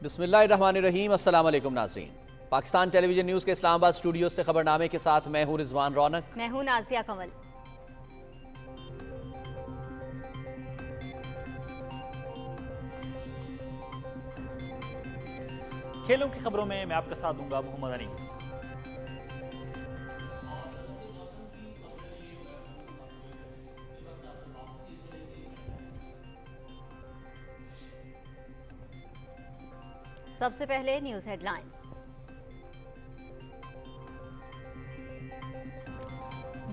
بسم اللہ الرحمن الرحیم۔ السلام علیکم ناظرین، پاکستان ٹیلی ویژن نیوز کے اسلام آباد اسٹوڈیو سے خبرنامے کے ساتھ میں ہوں رضوان رونق۔ میں ہوں نازیہ کنول۔ کھیلوں کی خبروں میں آپ کا ساتھ دوں گا محمد انیس۔ سب سے پہلے نیوز ہیڈ لائنز۔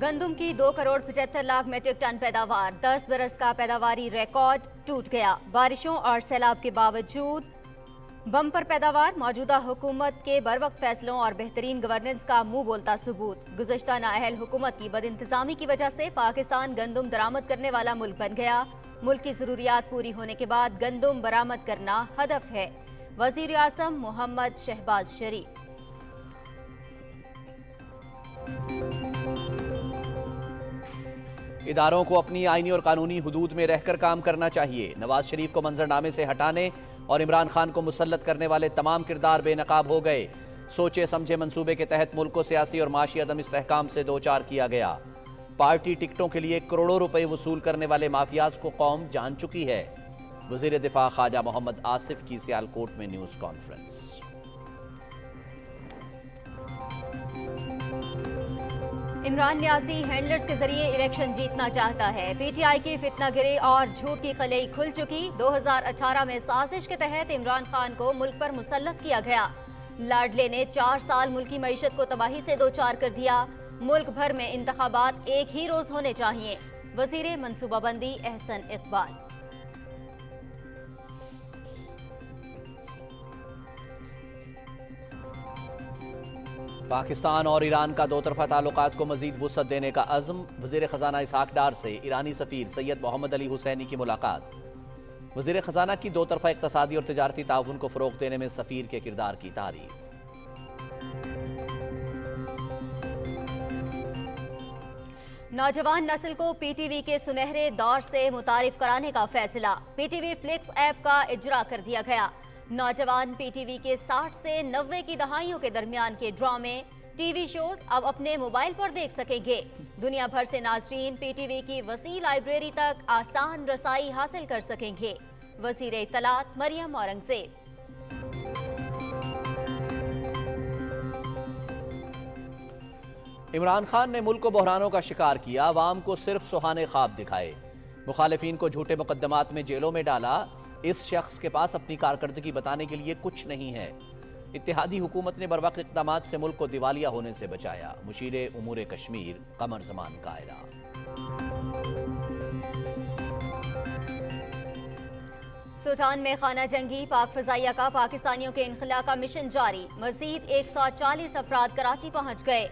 گندم کی 2,75,00,000 میٹرک ٹن پیداوار، 10 برس کا پیداواری ریکارڈ ٹوٹ گیا۔ بارشوں اور سیلاب کے باوجود بمپر پیداوار، موجودہ حکومت کے بروقت فیصلوں اور بہترین گورننس کا منہ بولتا ثبوت۔ گزشتہ نااہل حکومت کی بد انتظامی کی وجہ سے پاکستان گندم درآمد کرنے والا ملک بن گیا۔ ملک کی ضروریات پوری ہونے کے بعد گندم برآمد کرنا ہدف ہے، وزیر اعظم محمد شہباز شریف۔ اداروں کو اپنی آئینی اور قانونی حدود میں رہ کر کام کرنا چاہیے۔ نواز شریف کو منظرنامے سے ہٹانے اور عمران خان کو مسلط کرنے والے تمام کردار بے نقاب ہو گئے۔ سوچے سمجھے منصوبے کے تحت ملک کو سیاسی اور معاشی عدم استحکام سے دوچار کیا گیا۔ پارٹی ٹکٹوں کے لیے کروڑوں روپے وصول کرنے والے مافیاز کو قوم جان چکی ہے۔ وزیر دفاع خواجہ محمد آصف کی سیالکوٹ میں نیوز کانفرنس۔ عمران نیازی ہینڈلرز کے ذریعے الیکشن جیتنا چاہتا ہے۔ پی ٹی آئی کی فتنہ گری اور جھوٹ کی قلعی کھل چکی۔ 2018 میں سازش کے تحت عمران خان کو ملک پر مسلط کیا گیا۔ لاڈلے نے 4 سال ملکی معیشت کو تباہی سے دوچار کر دیا۔ ملک بھر میں انتخابات ایک ہی روز ہونے چاہیے، وزیر منصوبہ بندی احسن اقبال۔ پاکستان اور ایران کا دو طرفہ تعلقات کو مزید وسعت دینے کا عزم۔ وزیر خزانہ اسحاق ڈار سے ایرانی سفیر سید محمد علی حسینی کی ملاقات۔ وزیر خزانہ کی دو طرفہ اقتصادی اور تجارتی تعاون کو فروغ دینے میں سفیر کے کردار کی تعریف۔ نوجوان نسل کو پی ٹی وی کے سنہرے دور سے متعارف کرانے کا فیصلہ۔ P T V flix app کا اجرا کر دیا گیا۔ نوجوان پی ٹی وی کے 60 سے 90 کی دہائیوں کے درمیان کے ڈرامے، ٹی وی شوز اب اپنے موبائل پر دیکھ سکیں گے۔ دنیا بھر سے ناظرین پی ٹی وی کی وسیع لائبریری تک آسان رسائی حاصل کر سکیں گے، وزیر اطلاعات مریم اورنگزیب۔ عمران خان نے ملک کو بحرانوں کا شکار کیا، عوام کو صرف سہانے خواب دکھائے، مخالفین کو جھوٹے مقدمات میں جیلوں میں ڈالا۔ اس شخص کے پاس اپنی کارکردگی بتانے کے لیے کچھ نہیں ہے۔ اتحادی حکومت نے بروقت اقدامات سے ملک کو دیوالیہ ہونے سے بچایا، مشیر امور کشمیر قمر زمان قائرہ۔ سوڈان میں خانہ جنگی پاک فضائیہ کا پاکستانیوں کے انخلاء کا مشن جاری۔ مزید 140 افراد کراچی پہنچ گئے۔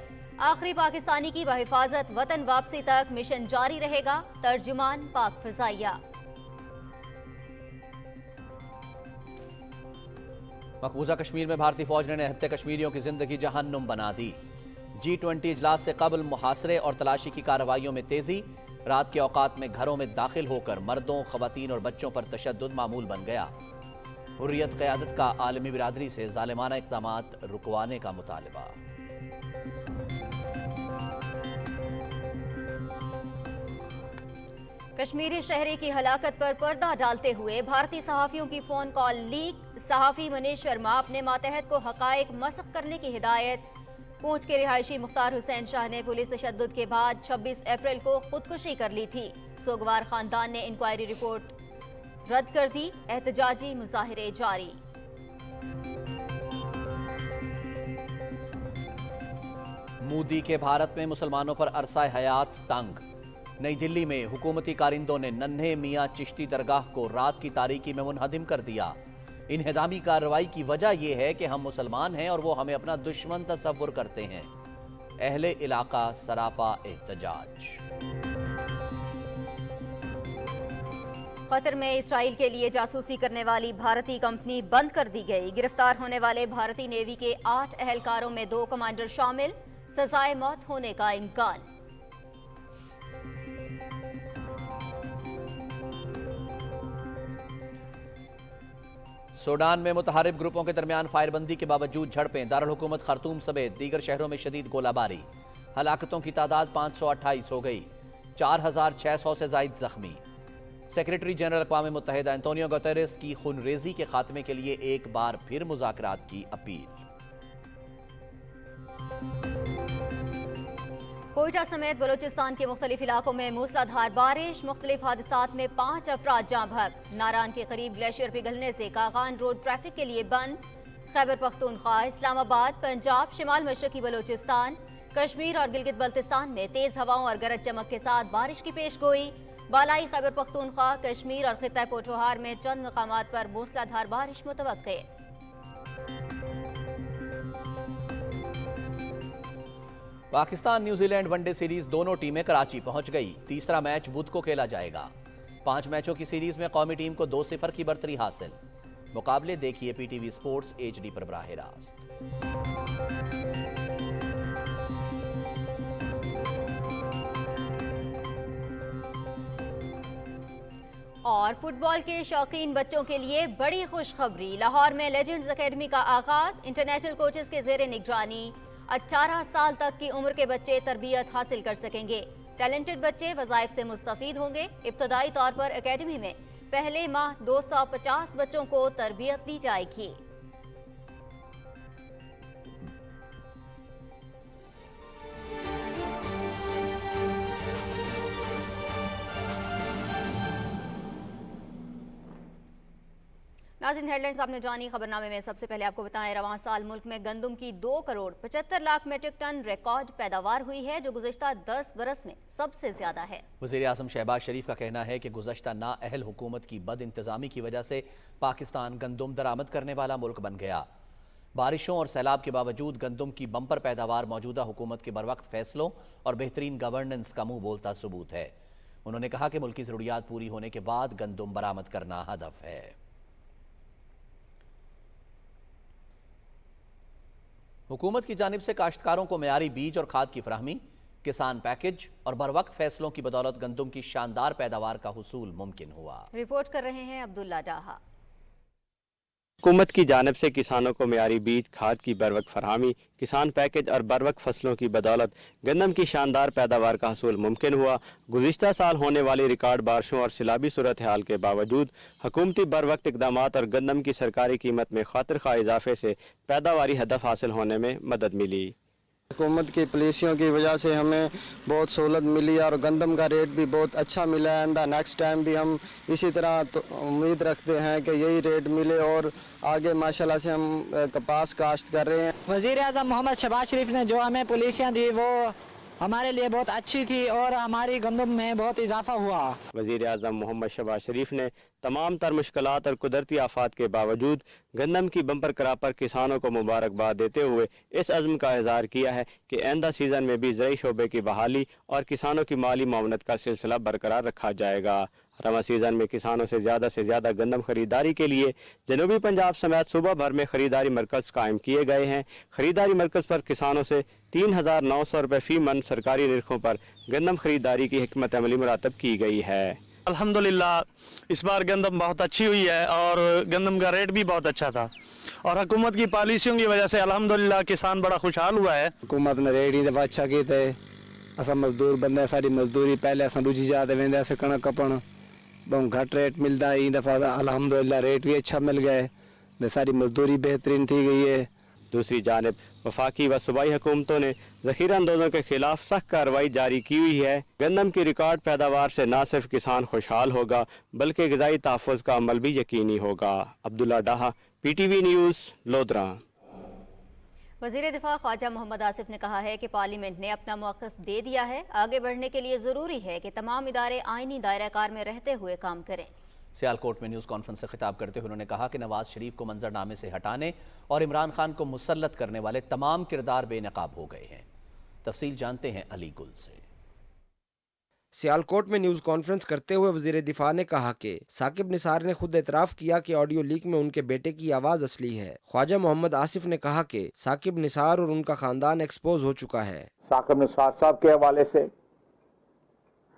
آخری پاکستانی کی بحفاظت وطن واپسی تک مشن جاری رہے گا، ترجمان پاک فضائیہ۔ مقبوضہ کشمیر میں بھارتی فوج نے نہتے کشمیریوں کی زندگی جہنم بنا دی۔ G20 اجلاس سے قبل محاصرے اور تلاشی کی کارروائیوں میں تیزی۔ رات کے اوقات میں گھروں میں داخل ہو کر مردوں، خواتین اور بچوں پر تشدد معمول بن گیا۔ حریت قیادت کا عالمی برادری سے ظالمانہ اقدامات رکوانے کا مطالبہ۔ کشمیری شہری کی ہلاکت پر پردہ ڈالتے ہوئے بھارتی صحافیوں کی فون کال لیک۔ صحافی منیش شرما اپنے ماتحت کو حقائق مسخ کرنے کی ہدایت۔ پونچھ کے رہائشی مختار حسین شاہ نے پولیس تشدد کے بعد 26 اپریل کو خودکشی کر لی تھی۔ سوگوار خاندان نے انکوائری رپورٹ رد کر دی۔ احتجاجی مظاہرے جاری۔ مودی کے بھارت میں مسلمانوں پر عرصہ حیات تنگ۔ نئی دلی میں حکومتی کارندوں نے ننھے میاں چشتی درگاہ کو رات کی تاریکی میں منہدم کر دیا۔ انہدامی کارروائی کی وجہ یہ ہے کہ ہم مسلمان ہیں اور وہ ہمیں اپنا دشمن تصور کرتے ہیں۔ اہل علاقہ سراپا احتجاج۔ قطر میں اسرائیل کے لیے جاسوسی کرنے والی بھارتی کمپنی بند کر دی گئی۔ گرفتار ہونے والے بھارتی نیوی کے 8 اہلکاروں میں 2 کمانڈر شامل۔ سزائے موت ہونے کا امکان۔ सूडान में मुतहारिब ग्रुपों के दरमियान फायरबंदी के बावजूद झड़पें, दारुल हुकूमत खार्तूम समेत दीगर शहरों में शदीद गोलाबारी। हलाकतों की तादाद 528 हो गई, 4600 से जायद जख्मी। सेक्रेटरी जनरल अक़वाम मुत्तहिदा एंटोनियो गुतेरेस की खूनरेजी के खात्मे के लिए एक बार फिर मुज़ाकरात की अपील। कोयटा समेत बलूचिस्तान के मुख्तलिफ इलाकों में मूसलाधार बारिश, मुख्तलिफ हादसात में 5 अफराद जाँ बहक। नारान के करीब ग्लेशियर पिघलने से कागान रोड ट्रैफिक के लिए बंद। खैबर पख्तूनख्वा, इस्लामाबाद, पंजाब, शिमाल मशरकी बलूचिस्तान, कश्मीर और गिलगित बल्तिस्तान में तेज हवाओं और गरज चमक के साथ बारिश की पेश गोई। बालाई खैबर पख्तूनख्वा, कश्मीर और खित्ता पोठोहार में चंद मकामात पर मूसलाधार बारिश मुतवक्के। पाकिस्तान न्यूजीलैंड वनडे सीरीज दोनों टीमें कराची पहुंच गई। तीसरा मैच बुध को खेला जाएगा। 5 मैचों की सीरीज में कौमी टीम को 2-0 की बढ़तरी हासिल। मुकाबले देखिए पीटीवी स्पोर्ट्स HD पर बराह रास्त। और फुटबॉल के शौकीन बच्चों के लिए बड़ी खुशखबरी, लाहौर में लेजेंड्स एकेडमी का आगाज। इंटरनेशनल कोचेस के जेर निगरानी 18 साल तक की उम्र के बच्चे तरबियत हासिल कर सकेंगे। टैलेंटेड बच्चे वज़ाइफ से मुस्तफीद होंगे। इब्तदाई तौर पर एकेडमी में पहले माह 250 बच्चों को तरबियत दी जाएगी। नाज़रीन, हेडलाइंस आपने जानी। खबरनामे में सबसे पहले आपको बताएं, रवां साल मुल्क में गंदम की 2 crore 75 lakh metric ton record पैदावार हुई है, जो गुज़श्ता 10 बरस में सबसे ज्यादा है। वज़ीर आज़म शहबाज शरीफ का कहना है कि गुज़श्ता नाअहल हुकूमत की बद इंतज़ामी की वजह से पाकिस्तान गंदम दरामद करने वाला मुल्क बन गया। बारिशों और सैलाब के बावजूद गंदम की बम्पर पैदावार मौजूदा हुकूमत के बरवक्त फैसलों और बेहतरीन गवर्नेंस का मुंह बोलता सबूत है। उन्होंने कहा कि मुल्क की ज़रूरियात पूरी होने के बाद गंदम बरामद करना हदफ है। हुकूमत की जानिब से काश्तकारों को मयारी बीज और खाद की फराहमी, किसान पैकेज और बरवक्त फैसलों की बदौलत गंदम की शानदार पैदावार का हुसूल मुमकिन हुआ। रिपोर्ट कर रहे हैं अब्दुल्ला डाहा। हुकूमत की जानिब से किसानों को मयारी बीज, खाद की बरवक्त फरहमी, किसान पैकेज और बरवक्त फसलों की बदौलत गंदम की शानदार पैदावार का हसूल मुमकिन हुआ। गुज़िश्ता साल होने वाली रिकॉर्ड बारिशों और सैलाबी सूरत हाल के बावजूद हुकूमती बरवक्त इक़दामात और गंदम की सरकारी कीमत में खातिर खा इजाफे से पैदावारी हदफ हासिल होने में मदद मिली। हुकूमत की पॉलिसियों की वजह से हमें बहुत सहूलत मिली और गंदम का रेट भी बहुत अच्छा मिला है। नेक्स्ट टाइम भी हम इसी तरह तो उम्मीद रखते हैं कि यही रेट मिले और आगे माशाल्लाह से हम कपास काश्त कर रहे हैं। वज़ीर आज़म मोहम्मद शहबाज शरीफ ने जो हमें पॉलिसियाँ दी वो हमारे लिए बहुत अच्छी थी और हमारी गंदम में बहुत इजाफा हुआ। वज़ीर आज़म मोहम्मद शहबाज शरीफ ने तमाम तर मुश्किलात और कुदरती आफात के बावजूद गंदम की बम्पर क्रॉप पर किसानों को मुबारकबाद देते हुए इस अज़्म का इज़हार किया है कि आइंदा सीज़न में भी ज़रई शोबे की बहाली और किसानों की माली मावनत का सिलसिला बरकरार रखा जाएगा। रवां सीज़न में किसानों से ज़्यादा गंदम खरीदारी के लिए जनूबी पंजाब समेत सूबा भर में खरीदारी मरकज़ कायम किए गए हैं। खरीदारी मरकज़ पर किसानों से 3,900 रुपये फ़ी मन सरकारी निरखों पर गंदम खरीदारी की हिकमत अमली मुरातब की गई है। अल्हम्दुलिल्लाह इस बार गंदम बहुत अच्छी हुई है और गंदम का रेट भी बहुत अच्छा था और हुकूमत की पॉलिसियों की वजह से अल्हम्दुलिल्लाह किसान बड़ा खुशहाल हुआ है। हुकूमत ने रेट ही दफा अच्छा किया है। असा मजदूर बंदे सारी मजदूरी पहले असा दूजी जाते वेंदे अस कणक कपन बहुत घट रेट मिलता। ई दफा अल्हम्दुलिल्लाह रेट भी अच्छा मिल गए, सारी मजदूरी बेहतरीन थी गई है। दूसरी जानिब वफाकी व सूबाई हुकूमतों ने ज़ख़ीरा अंदोज़ों के खिलाफ सख्त कार्रवाई जारी की हुई है। गंदम की रिकॉर्ड पैदावार से न सिर्फ किसान खुशहाल होगा बल्कि ग़िज़ाई तहफ़्फ़ुज़ का अमल भी यकीनी होगा। अब्दुल्ला डाहा, PTV न्यूज़, लोधरा। वज़ीर दिफा ख्वाजा मोहम्मद आसिफ ने कहा है कि पार्लियामेंट ने अपना मौक़िफ़ दे दिया है। आगे बढ़ने के लिए ज़रूरी है कि तमाम इदारे आइनी दायरा कार में रहते हुए काम करें। सियालकोट में न्यूज़ कॉन्फ्रेंस से खिताब करते हुए उन्होंने कहा कि नवाज शरीफ को मंजरनामे से हटाने और इमरान खान को मुसल्लत करने वाले तमाम किरदार बेनकाब हो गए हैं। तफसील जानते हैं अली गुल से। सियालकोट में न्यूज़ कॉन्फ्रेंस करते हुए वज़ीर दिफा ने कहा कि साकिब निसार ने खुद एतराफ़ किया कि ऑडियो लीक में उनके बेटे की आवाज़ असली है। ख्वाजा मोहम्मद आसिफ ने कहा कि साकिब निसार और उनका ख़ानदान एक्सपोज हो चुका है। साकिब निसार साहब के हवाले से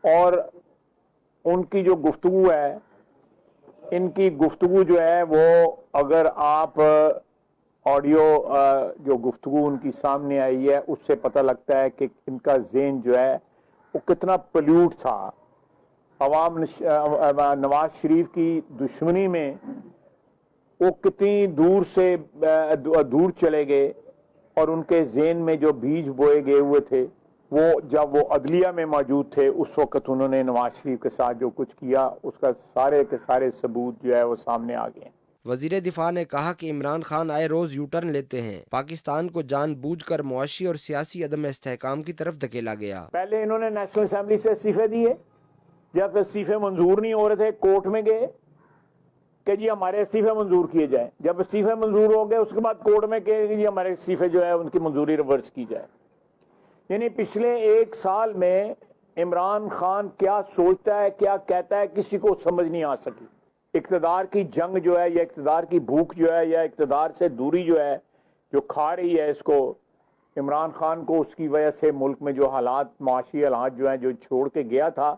और उनकी जो गुफ्तगू है इनकी गुफ्तगू जो है वो अगर आप ऑडियो जो गुफ्तगू उनकी सामने आई है उससे पता लगता है कि इनका ज़हन जो है वो कितना पल्यूट था। नवाज शरीफ की दुश्मनी में वो कितनी दूर से दूर चले गए और उनके ज़हन में जो बीज बोए गए हुए थे वो जब वो अदलिया में मौजूद थे उस वक्त उन्होंने नवाज शरीफ के साथ जो कुछ किया उसका सारे के सारे सबूत जो है वो सामने आ गए। वजीर दिफा ने कहा कि इमरान खान आए रोज यू टर्न लेते हैं। पाकिस्तान को जानबूझकर मुआशी और सियासी अदम इस्तेहकाम की तरफ धकेला गया। पहले इन्होंने नेशनल असेंबली से इस्तीफे दिए, जब इस्तीफे मंजूर नहीं हो रहे थे कोर्ट में गए कि जी हमारे इस्तीफे मंजूर किए जाएं। जब इस्तीफे मंजूर हो गए उसके बाद कोर्ट में कहे कि जी हमारे इस्तीफे जो है उनकी मंजूरी रिवर्स की जाए। यानी पिछले एक साल में इमरान खान क्या सोचता है क्या कहता है किसी को समझ नहीं आ सकी। इक़्तिदार की जंग जो है या इक़्तिदार की भूख जो है या इक़्तिदार से दूरी जो है जो खा रही है इसको, इमरान खान को उसकी वजह से मुल्क में जो हालात माशी हालात जो हैं जो छोड़ के गया था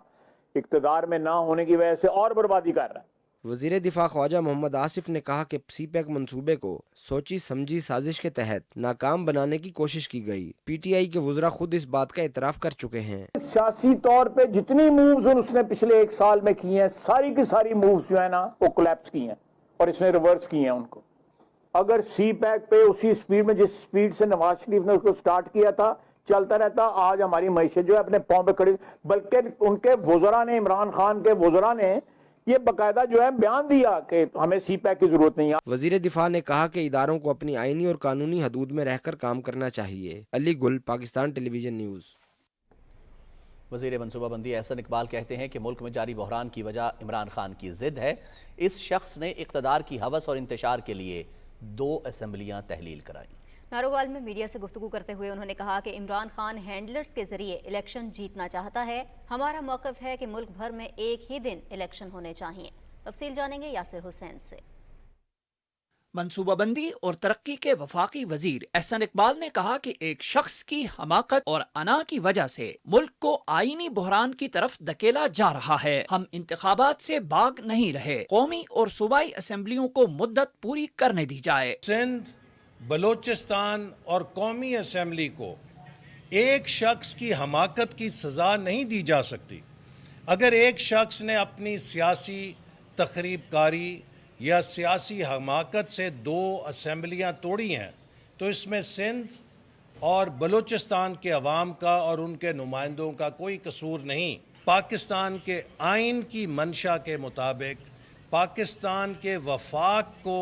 इक़्तिदार में ना होने की वजह से और बर्बादी कर रहा है। वजीर दिफा ख्वाजा मोहम्मद आसिफ ने कहा कि सी पैक मंसूबे को सोची समझी साजिश के तहत नाकाम बनाने की कोशिश की गई। PTI के वज़रा खुद इस बात का इतराफ़ कर चुके हैं। सियासी तौर पे जितनी मूव्स उसने पिछले एक साल में की हैं सारी की सारी मूव्स जो है ना वो कोलैप्स की हैं और इसने रिवर्स की हैं उनको। अगर सी पैक पे उसी स्पीड में जिस स्पीड से नवाज शरीफ ने उसको स्टार्ट किया था चलता रहता आज हमारी मईशत जो है अपने पाँव पे खड़ी, बल्कि उनके वज़रा ने इमरान खान के वज़रा ने ये बाकायदा जो है बयान दिया कि हमें सी पैक की जरूरत नहीं है। वजीर दिफा ने कहा कि इदारों को अपनी आईनी और कानूनी हदूद में रहकर काम करना चाहिए। अली गुल, पाकिस्तान टेलीविजन न्यूज़। वजीर मनसूबाबंदी एहसन इकबाल कहते हैं कि मुल्क में जारी बहरान की वजह इमरान खान की जिद है। इस शख्स ने इक़्तिदार की हवस और इंतशार के लिए 2 असेंबलियां तहलील कराई। नारोवाल में मीडिया से गुफ्तगू करते हुए उन्होंने कहा कि इमरान खान हैंडलर्स के जरिए इलेक्शन जीतना चाहता है। हमारा मौक़िफ़ है कि मुल्क भर में एक ही दिन इलेक्शन होने चाहिए। तफसील जानेंगे यासिर हुसैन से। मनसूबाबंदी और तरक्की के वफाकी वजीर एहसन इकबाल ने कहा कि एक शख्स की हमाकत और अना की वजह से मुल्क को आईनी बहरान की तरफ धकेला जा रहा है। हम इंतखाबात से भाग नहीं रहे। कौमी और सूबाई असेंबलियों को मुद्दत पूरी करने दी जाए। सिंध, बलोचिस्तान और कौमी असेंबली को एक शख्स की हमाकत की सज़ा नहीं दी जा सकती। अगर एक शख्स ने अपनी सियासी तखरीबकारी या सियासी हमाकत से 2 असेंबलियां तोड़ी हैं तो इसमें सिंध और बलोचिस्तान के अवाम का और उनके नुमाइंदों का कोई कसूर नहीं। पाकिस्तान के आइन की मंशा के मुताबिक पाकिस्तान के वफाक को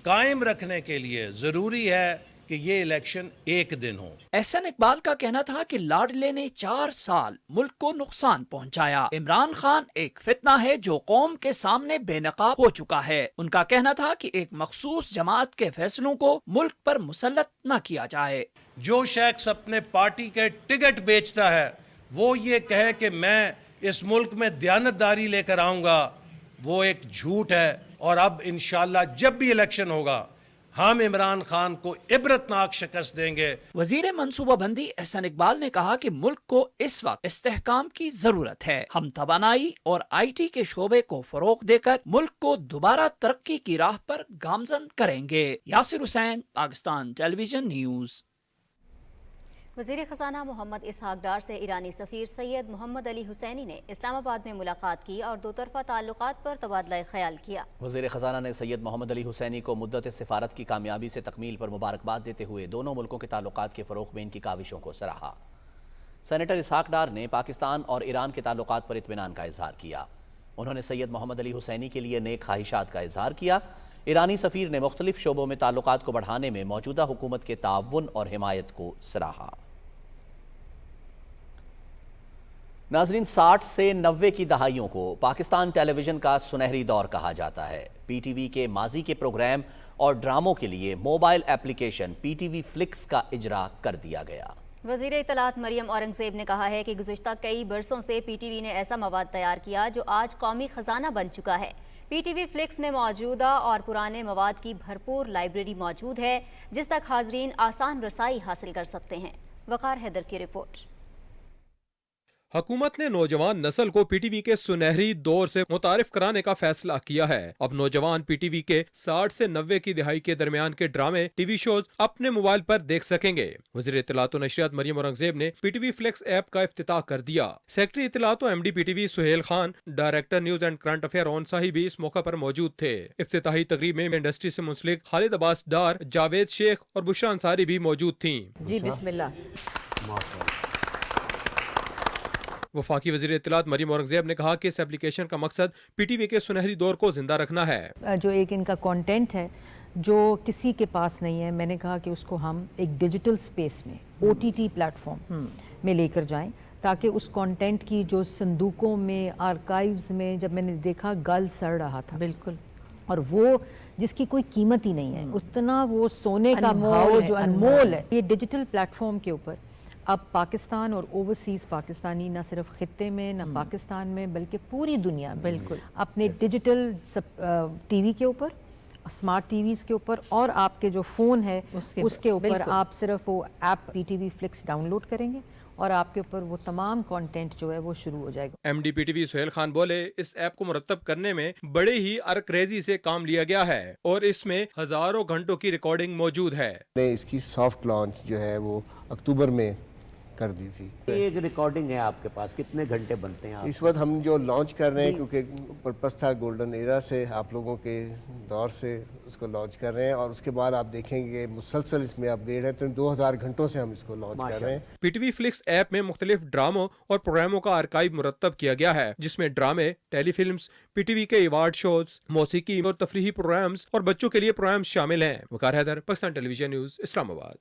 कायम रखने के लिए ज़रूरी है कि ये इलेक्शन एक दिन हो। एहसन इकबाल का कहना था कि लाडले ने 4 साल मुल्क को नुकसान पहुंचाया। इमरान खान एक फितना है जो कौम के सामने बेनकाब हो चुका है। उनका कहना था कि एक मखसूस जमात के फैसलों को मुल्क पर मुसल्लत न किया जाए। जो शख्स अपने पार्टी के टिकट बेचता है वो ये कहे कि मैं इस मुल्क में दयानतदारी लेकर आऊंगा, वो एक झूठ है। और अब इंशाअल्लाह जब भी इलेक्शन होगा हम इमरान खान को इबरतनाक शिकस्त देंगे। वजीर मनसूबाबंदी एहसन इकबाल ने कहा कि मुल्क को इस वक्त इस्तेहकाम की जरूरत है। हम तवानाई और IT के शोबे को फरोग देकर मुल्क को दोबारा तरक्की की राह पर गामजन करेंगे। Yasir Hussain, Pakistan television news. वज़ीर ख़ज़ाना मोहम्मद इसहाक डार से ईरानी सफ़ीर सैयद मोहम्मद अली हुसैनी ने इस्लामाबाद में मुलाकात की और दोतरफ़ा ताल्लुकात पर तबादला ख़याल किया। वज़ीर ख़ज़ाना ने सैयद मोहम्मद अली हुसैनी को मुद्दत सिफारत की कामयाबी से तकमील पर मुबारकबाद देते हुए दोनों मुल्कों के ताल्लुकात के फ़रोग़ में इनकी काविशों को सराहा। सेनेटर इसहाक डार ने पाकिस्तान और ईरान के ताल्लुकात पर इत्मीनान का इजहार किया। उन्होंने सैयद मोहम्मद अली हुसैनी के लिए नेक ख्वाहिशात का इजहार किया। ईरानी सफ़ीर ने मुख्तलिफ शोबों में ताल्लुकात को बढ़ाने में मौजूदा हुकूमत के ताउन और हिमायत को सराहा। नाज़रीन, 60 से 90 की दहाइयों को पाकिस्तान टेलीविज़न का सुनहरी दौर कहा जाता है। PTV के माजी के प्रोग्राम और ड्रामों के लिए मोबाइल एप्लीकेशन PTV फ्लिक्स का इजरा कर दिया गया। वज़ीर इत्तलात मरियम औरंगज़ेब ने कहा है कि गुज़िश्ता कई बरसों से PTV ने ऐसा मवाद तैयार किया जो आज कौमी ख़जाना बन चुका है। PTV फ्लिक्स में मौजूदा और पुराने मवाद की भरपूर लाइब्रेरी मौजूद है जिस तक हाजरीन आसान रसाई हासिल कर सकते हैं। वक़ार हैदर की रिपोर्ट। हुकूमत ने नौजवान नस्ल को पीटीवी के सुनहरी दौर से मुतारिफ कराने का फैसला किया है। अब नौजवान पीटीवी के 60 से 90 की दिहाई के दरमियान के ड्रामे, टीवी शोज अपने मोबाइल पर देख सकेंगे। वज़ीर इत्तलात व नशरियात मरियम औरंगज़ेब ने पीटीवी फ्लेक्स ऐप का इफ्तिताह कर दिया। सेक्रेटरी इत्तलात व MD PTV Suhail Khan, director news and current affair Aun Sahi भी इस मौके पर मौजूद थे। इफ्तिताही तकरीब में इंडस्ट्री से मुंसलिक खालिद अब्बास डार, जावेद शेख और बुशरा अंसारी भी मौजूद थीं। जी बिस्मिल्लाह। वफाकी वज़ीर इत्तलात मरियम औरंगज़ेब ने कहा कि इस एप्लीकेशन का मकसद पीटीवी के सुनहरी दौर को जिंदा रखना है। जो एक इनका कंटेंट है जो किसी के पास नहीं है, मैंने कहा कि उसको हम एक डिजिटल स्पेस में OTT प्लेटफॉर्म में लेकर जाएं, ताकि उस कंटेंट की जो संदूकों में, आर्काइव्स में जब मैंने देखा गल सड़ रहा था, बिल्कुल, और वो जिसकी कोई कीमत ही नहीं है, उतना वो सोने का भाव जो अनमोल है, ये डिजिटल प्लेटफॉर्म के ऊपर अब पाकिस्तान और ओवरसीज़ पाकिस्तानी ना सिर्फ खित्ते में, ना पाकिस्तान में, बल्कि पूरी दुनिया में बिल्कुल अपने डिजिटल टीवी के ऊपर, स्मार्ट टीवीज़ के ऊपर और आपके जो फ़ोन है उसके ऊपर आप सिर्फ वो ऐप पीटीवी फ्लिक्स डाउनलोड करेंगे और आपके ऊपर वो तमाम कंटेंट जो है वो शुरू हो जाएगा। एमडी पीटीवी सुहेल खान बोले, इस ऐप को मुरतब करने में बड़े ही अरकरेजी से काम लिया गया है और इसमें हजारों घंटों की रिकॉर्डिंग मौजूद है। इसकी सॉफ्ट लॉन्च जो है वो अक्टूबर में कर दी थी। एक रिकॉर्डिंग है आपके पास, कितने घंटे बनते हैं आप? इस वक्त हम जो लॉन्च कर रहे हैं, क्योंकि पर्पस था गोल्डन एरा से, आप लोगों के दौर से उसको लॉन्च कर रहे हैं और उसके बाद आप देखेंगे मुसलसल इसमें अपडेट है, तो 2000 घंटों से हम इसको लॉन्च कर रहे हैं। पीटीवी फ्लिक्स ऐप में मुख्तलिफ ड्रामों और प्रोग्रामों का आर्काइव मुरतब किया गया है, जिसमें ड्रामे, टेलीफिल्म्स, पीटीवी के अवार्ड शोज, मौसीकी और तफरीही प्रोग्राम्स और बच्चों के लिए प्रोग्राम्स शामिल हैं। Waqar Haider, Pakistan television news, Islamabad.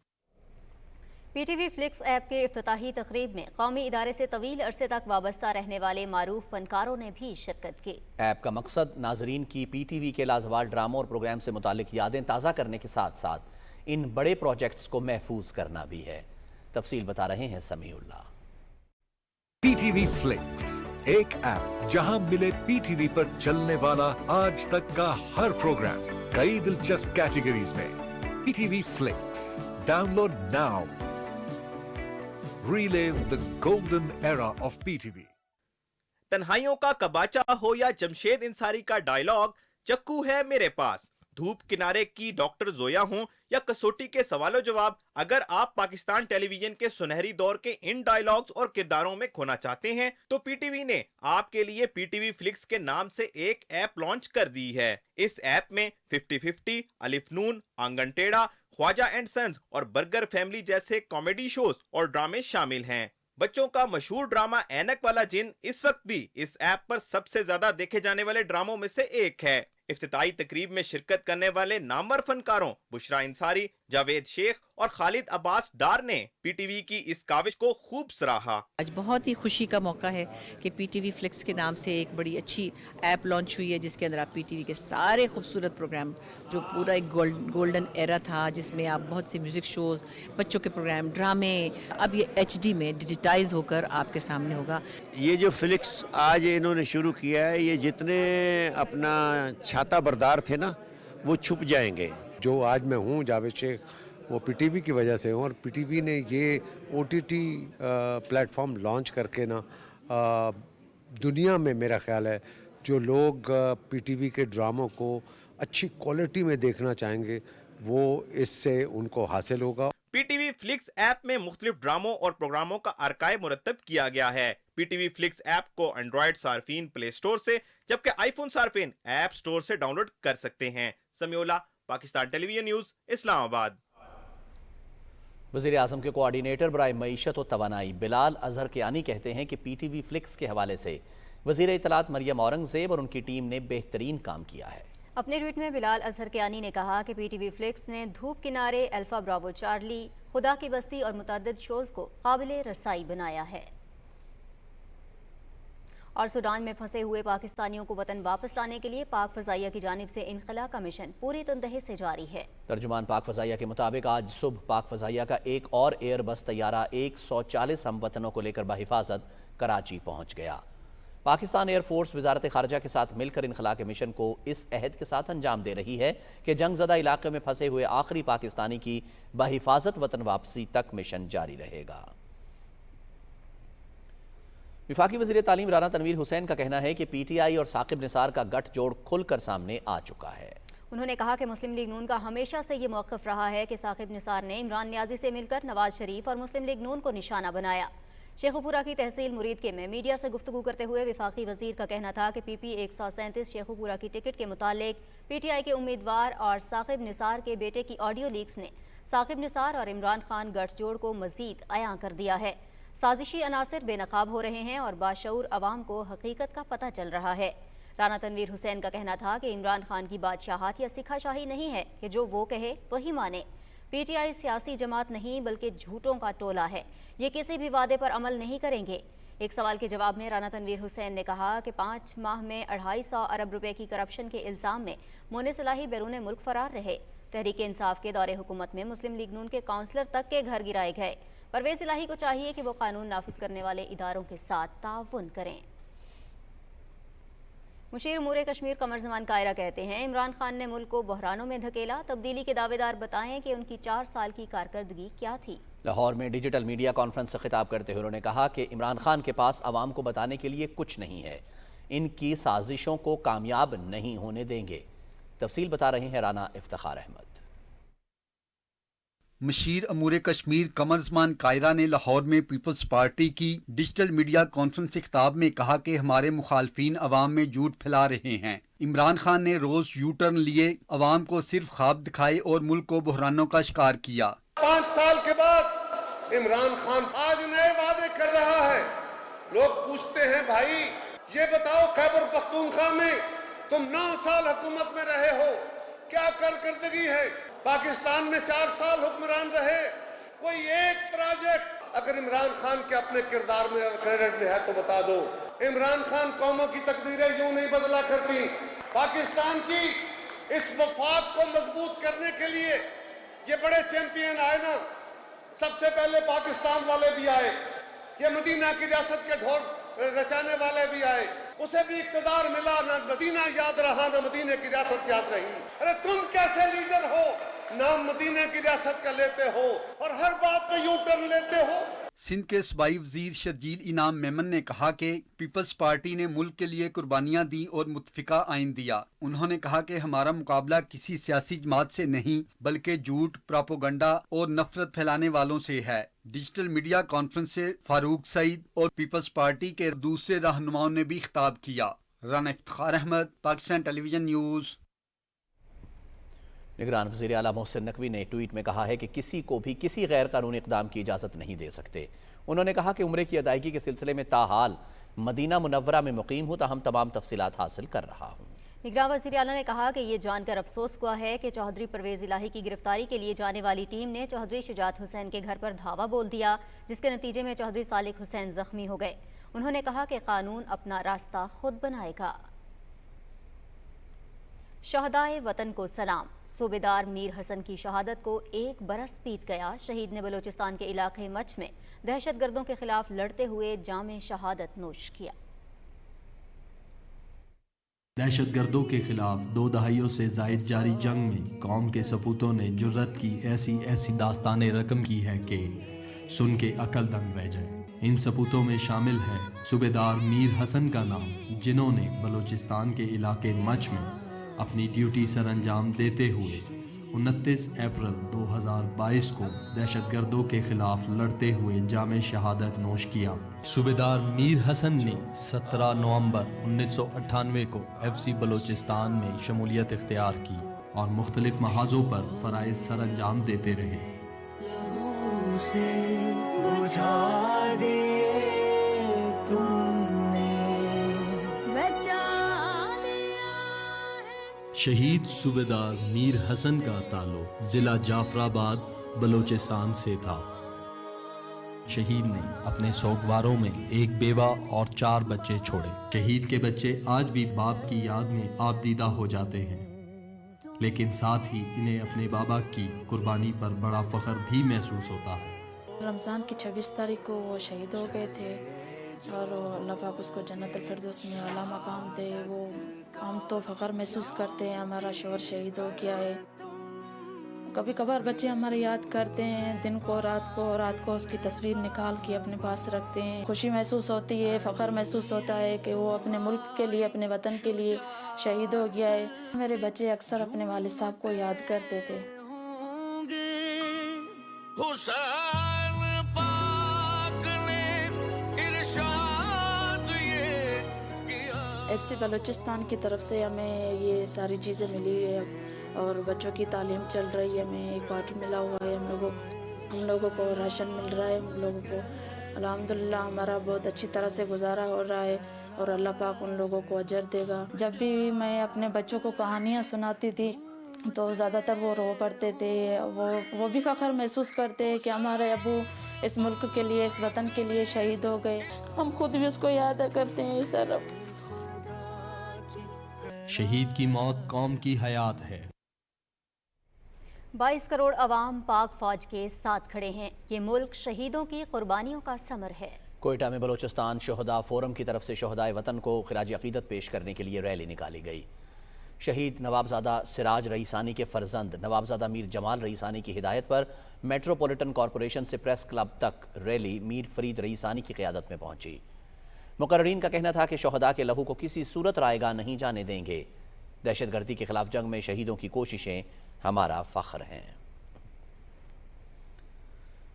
PTV Flix app के इफ्तिताही तकरीब में कौमी इदारे से तवील अरसे तक वाबस्ता रहने वाले मारूफ फनकारों ने भी शिरकत की। ऐप का मकसद नाजरीन की पीटीवी के लाजवाल ड्रामों और प्रोग्राम से मुतालिक यादें ताज़ा करने के साथ साथ इन बड़े प्रोजेक्ट्स को महफूज करना भी है। तफसील बता रहे हैं समीउल्लाह। पीटीवी फ्लिक्स, एक ऐप जहां मिले पीटीवी पर चलने वाला आज तक का हर प्रोग्राम कई दिलचस्प कैटेगरीज में। PTV flix, download now. Relive the golden era of PTV। तन्हाइयों का कबाचा हो या जमशेद इंसारी का डायलॉग, चक्कू है मेरे पास, धूप किनारे की डॉक्टर जोया हूं या कसौटी के सवालों जवाब, अगर आप पाकिस्तान टेलीविजन के सुनहरी दौर के इन डायलॉग्स और किरदारों में खोना चाहते हैं तो पीटीवी ने आपके लिए पीटीवी फ्लिक्स के नाम से एक ऐप लॉन्च कर दी है। इस ऐप में 50-50, अलिफ नून, आंगन टेढ़ा, ख्वाजा एंड सन्स और बर्गर फैमिली जैसे कॉमेडी शोज और ड्रामे शामिल हैं। बच्चों का मशहूर ड्रामा ऐनक वाला जिन इस वक्त भी इस ऐप पर सबसे ज्यादा देखे जाने वाले ड्रामों में से एक है। इफ्तिताही तकरीब में शिरकत करने वाले नामवर फनकारों बुशरा अंसारी, जावेद शेख और खालिद अब्बास डार ने पीटीवी की इस काविश को खूब सराहा। आज बहुत ही खुशी का मौका है कि पीटीवी फ्लिक्स के नाम से एक बड़ी अच्छी ऐप लॉन्च हुई है, जिसके अंदर आप पीटीवी के सारे खूबसूरत प्रोग्राम, जो पूरा एक गोल्डन एरा था जिसमें आप बहुत से म्यूजिक शोज, बच्चों के प्रोग्राम, ड्रामे, अब ये HD में डिजिटाइज होकर आपके सामने होगा। ये जो फ्लिक्स आज इन्होंने शुरू किया है, ये जितने अपना छाता बरदार थे ना, वो छुप जाएंगे। जो आज मैं हूँ जावेद शेख, वो पीटीवी की वजह से हूँ, और पीटीवी ने ये OTT प्लेटफॉर्म लॉन्च करके ना दुनिया में मेरा ख्याल है जो लोग पीटीवी के ड्रामों को अच्छी क्वालिटी में देखना चाहेंगे वो इससे उनको हासिल होगा। पीटीवी फ्लिक्स ऐप में मुख्तलिफ ड्रामों और प्रोग्रामों का आर्काइव मुरतब किया गया है। पीटीवी फ्लिक्स ऐप को एंड्रॉयड सार्फिन प्ले स्टोर से, जबकि आईफोन सार्फिन ऐप स्टोर से डाउनलोड कर सकते हैं। Samiullah, Pakistan television news, Islamabad. वज़ीर आज़म के कोऑर्डिनेटर बराए मईशत और तवानाई बिलाल अजहर कियानी कहते हैं कि पीटीवी फ्लिक्स के हवाले से वज़ीर इत्तलात मरियम औरंगज़ेब और उनकी टीम ने बेहतरीन काम किया है। अपने ट्वीट में बिलाल अजहर कियानी ने कहा कि पीटीवी फ्लिक्स ने धूप किनारे, अल्फा ब्रावो चार्ली, खुदा की बस्ती और मुतअद्दिद शोज़ को काबिले रसाई बनाया है। और सूडान में फंसे हुए पाकिस्तानियों को वतन वापस लाने के लिए पाक फ़ज़ाइया की जानिब से इनखला का मिशन पूरी तंदही से जारी है। तर्जुमान पाक फ़ज़ाइया के मुताबिक आज सुबह पाक फ़ज़ाइया का एक और एयर बस तैयारा 140 हम वतनों को लेकर बहिफाजत कराची पहुँच गया। पाकिस्तान एयरफोर्स वजारत ख़ारजा के साथ मिलकर इनखला के मिशन को इस अहद के साथ अंजाम दे रही है कि जंगज़दा इलाके में फंसे हुए आखिरी पाकिस्तानी की बहिफाजत वतन वापसी तक मिशन जारी रहेगा। वफाकी वज़ीर तालीम राना तनवीर हुसैन का कहना है कि PTI और साकिब निसार का गठजोड़ खुलकर सामने आ चुका है। उन्होंने कहा कि मुस्लिम लीग नून का हमेशा से ये मौक़िफ़ रहा है कि साकिब निसार ने इमरान नियाज़ी से मिलकर नवाज शरीफ और मुस्लिम लीग नून को निशाना बनाया। शेखुपुरा की तहसील मुरीद के में मीडिया से गुफ्तगू करते हुए वफाकी वज़ीर का कहना था कि PP 137 शेखुपुरा की टिकट के मुतालिक PTI के उम्मीदवार और साकिब निसार के बेटे की ऑडियो लीक्स ने साकिब निसार और इमरान खान गठजोड़ को मज़ीद अयां कर दिया है। साजिशी अनासिर बेनकाब हो रहे हैं और बाशऊर अवाम को हकीकत का पता चल रहा है। राना तनवीर हुसैन का कहना था कि इमरान खान की बादशाहत या सिखाशाही नहीं है कि जो वो कहे वही माने। PTI सियासी जमात नहीं बल्कि झूठों का टोला है, ये किसी भी वादे पर अमल नहीं करेंगे। एक सवाल के जवाब में राना तनवीर हुसैन ने कहा कि 5 माह में 250 अरब रुपए की करप्शन के इल्ज़ाम में मोनिस इलाही बैरून मुल्क फरार रहे। तहरीक इंसाफ के दौरे हुकूमत में मुस्लिम लीग नून के काउंसलर तक के घर गिराए गए। परवेज़ इलाही को चाहिए कि वो कानून नाफिज करने वाले इदारों के साथ ताउन करें। मुशीर उमूर कश्मीर कमर ज़मान कायरा कहते हैं, इमरान खान ने मुल्क को बहरानों में धकेला। तब्दीली के दावेदार बताएं कि उनकी 4 साल की कारकर्दगी क्या थी। लाहौर में डिजिटल मीडिया कॉन्फ्रेंस से खिताब करते हुए उन्होंने कहा कि इमरान खान के पास आवाम को बताने के लिए कुछ नहीं है, इनकी साजिशों को कामयाब नहीं होने देंगे। तफसील बता रहे हैं राना इफ्तिखार अहमद। मुशीर अमूर कश्मीर कमर ज़मान कायरा ने लाहौर में पीपल्स पार्टी की डिजिटल मीडिया कॉन्फ्रेंस से खिताब में कहा कि हमारे मुखालफीन अवाम में झूठ फैला रहे हैं। इमरान खान ने रोज यू टर्न लिए, अवाम को सिर्फ ख्वाब दिखाए और मुल्क को बहरानों का शिकार किया। 5 साल के बाद इमरान खान आज नए वादे कर रहा है। लोग पूछते हैं, भाई ये बताओ खैबर पख्तूनख्वा में तुम 9 साल हुकूमत में रहे हो, क्या कारकर्दगी है? पाकिस्तान में 4 साल हुक्मरान रहे, कोई एक प्रोजेक्ट अगर इमरान खान के अपने किरदार में और क्रेडिट में है तो बता दो। इमरान खान कौमों की तकदीरें यूं नहीं बदला करती। पाकिस्तान की इस वफाक को मजबूत करने के लिए ये बड़े चैंपियन आए ना, सबसे पहले पाकिस्तान वाले भी आए, ये मदीना की रियासत के ढोल रचाने वाले भी आए, उसे भी इक़्तिदार मिला, ना मदीना याद रहा ना मदीने की रियासत याद रही। अरे तुम कैसे लीडर हो, नाम मदीने की रियासत का लेते हो और हर बात पे यू टर्न लेते हो। सिंध के सूबाई वजीर शर्जील इनाम मेमन ने कहा कि पीपल्स पार्टी ने मुल्क के लिए कुर्बानियां दी और मुत्फिका आइन दिया। उन्होंने कहा कि हमारा मुकाबला किसी सियासी जमात से नहीं बल्कि झूठ, प्रोपोगंडा और नफरत फैलाने वालों से है। डिजिटल मीडिया कॉन्फ्रेंस से फारूक सईद और पीपल्स पार्टी के दूसरे रहनुमाओं ने भी खिताब किया। Rana Iftikhar Ahmed, Pakistan television news. निगरान वज़ीर आला मोहसिन नकवी ने ट्वीट में कहा है कि किसी को भी किसी गैर कानूनी इक़दाम की इजाज़त नहीं दे सकते। उन्होंने कहा कि उम्रे की अदायगी के सिलसिले में ताहाल मदीना मुनव्वरा में मुकीम हूँ, ताहम तमाम तफसीलात हासिल कर रहा हूँ। निगरान वज़ीर आला ने कहा कि ये जानकर अफसोस हुआ है कि चौधरी परवेज़ इलाही की गिरफ्तारी के लिए जाने वाली टीम ने चौधरी शुजात हुसैन के घर पर धावा बोल दिया, जिसके नतीजे में चौधरी सालिक हुसैन जख्मी हो गए। उन्होंने कहा कि कानून अपना रास्ता खुद बनाएगा। शहदाए वतन को सलाम। सूबेदार मीर हसन की शहादत को 1 बरस बीत गया। शहीद ने बलोचिस्तान के इलाके मच में दहशतगर्दों के खिलाफ लड़ते हुए जामे शहादत नोश किया। दहशतगर्दों के खिलाफ 2 दहाइयों से जायद जारी जंग में कौम के सपूतों ने जुर्रत की ऐसी दास्तानें रकम की है कि सुन के अकल दंग रह जाए। इन सपूतों में शामिल है सूबेदार मीर हसन का नाम, जिन्होंने बलोचिस्तान के इलाके मच में अपनी ड्यूटी सर अंजाम देते हुए 29 अप्रैल 2022 को दहशतगर्दों के खिलाफ लड़ते हुए जामे शहादत नोश किया। सूबेदार मीर हसन ने 17 नवंबर 1998 को FC बलोचिस्तान में शमूलियत इख्तियार की और मुख्तलिफ महाजों पर फ़राइज़ सर अंजाम देते रहे। शहीद सूबेदार मीर हसन का ताल्लुक जिला जाफराबाद बलोचिस्तान से था। शहीद ने अपने सोगवारों में 1 बेवा और 4 बच्चे छोड़े। शहीद के बच्चे आज भी बाप की याद में आबदीदा हो जाते हैं, लेकिन साथ ही इन्हें अपने बाबा की कुर्बानी पर बड़ा फ़ख्र भी महसूस होता है। रमज़ान की 26 तारीख को वो शहीद हो गए थे और अल्लाह पाक उसको जन्नतुल फिरदौस में आला मकाम दे। वो हम तो फ़ख्र महसूस करते हैं, हमारा शोहर शहीद हो गया है। कभी कभार बच्चे हमारे याद करते हैं दिन को रात को उसकी तस्वीर निकाल के अपने पास रखते हैं। खुशी महसूस होती है, फ़ख्र महसूस होता है कि वो अपने मुल्क के लिए, अपने वतन के लिए शहीद हो गया है। मेरे बच्चे अक्सर अपने वालिद साहब को याद करते थे। FC बलूचिस्तान की तरफ से हमें ये सारी चीज़ें मिली है और बच्चों की तालीम चल रही है। हमें एक क्वार्टर मिला हुआ है, हम लोगों को राशन मिल रहा है। हम लोगों को अल्हम्दुलिल्लाह हमारा बहुत अच्छी तरह से गुजारा हो रहा है और अल्लाह पाक उन लोगों को अजर देगा। जब भी मैं अपने बच्चों को कहानियाँ सुनाती थी तो ज़्यादातर वो रो पड़ते थे। वो भी फ़ख्र महसूस करते हैं कि हमारे अबू इस मुल्क के लिए, इस वतन के लिए शहीद हो गए। हम खुद भी उसको याद करते हैं सर। शहीद की मौत कौम की हयात है। 22 करोड़ अवाम पाक फौज के साथ खड़े हैं। ये मुल्क शहीदों की कुर्बानियों का समर है। कोयटा में बलोचिस्तान शोहदा फोरम की तरफ से शोहदाए वतन को खिराज अकीदत पेश करने के लिए रैली निकाली गई। शहीद नवाबजादा सिराज रईसानी के फर्जंद नवाबजादा मीर जमाल रईसानी की हिदायत पर मेट्रोपॉलिटन कॉरपोरेशन से प्रेस क्लब तक रैली मीर फरीद रईसानी की क़यादत में पहुंची। मुकर्रीन का कहना था कि शोहदा के लहू को किसी सूरत रायगा नहीं जाने देंगे। दहशतगर्दी के खिलाफ जंग में शहीदों की कोशिशें हमारा फ़ख्र हैं।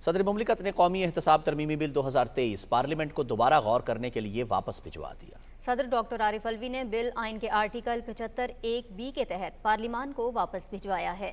सदर मुमलिकत ने कौमी एहतसाब तरमीमी बिल 2023 पार्लियामेंट को दोबारा गौर करने के लिए वापस भिजवा दिया। सदर डॉक्टर आरिफ अलवी ने बिल आइन के आर्टिकल 75(1)(b) के तहत पार्लियामान को वापस भिजवाया है।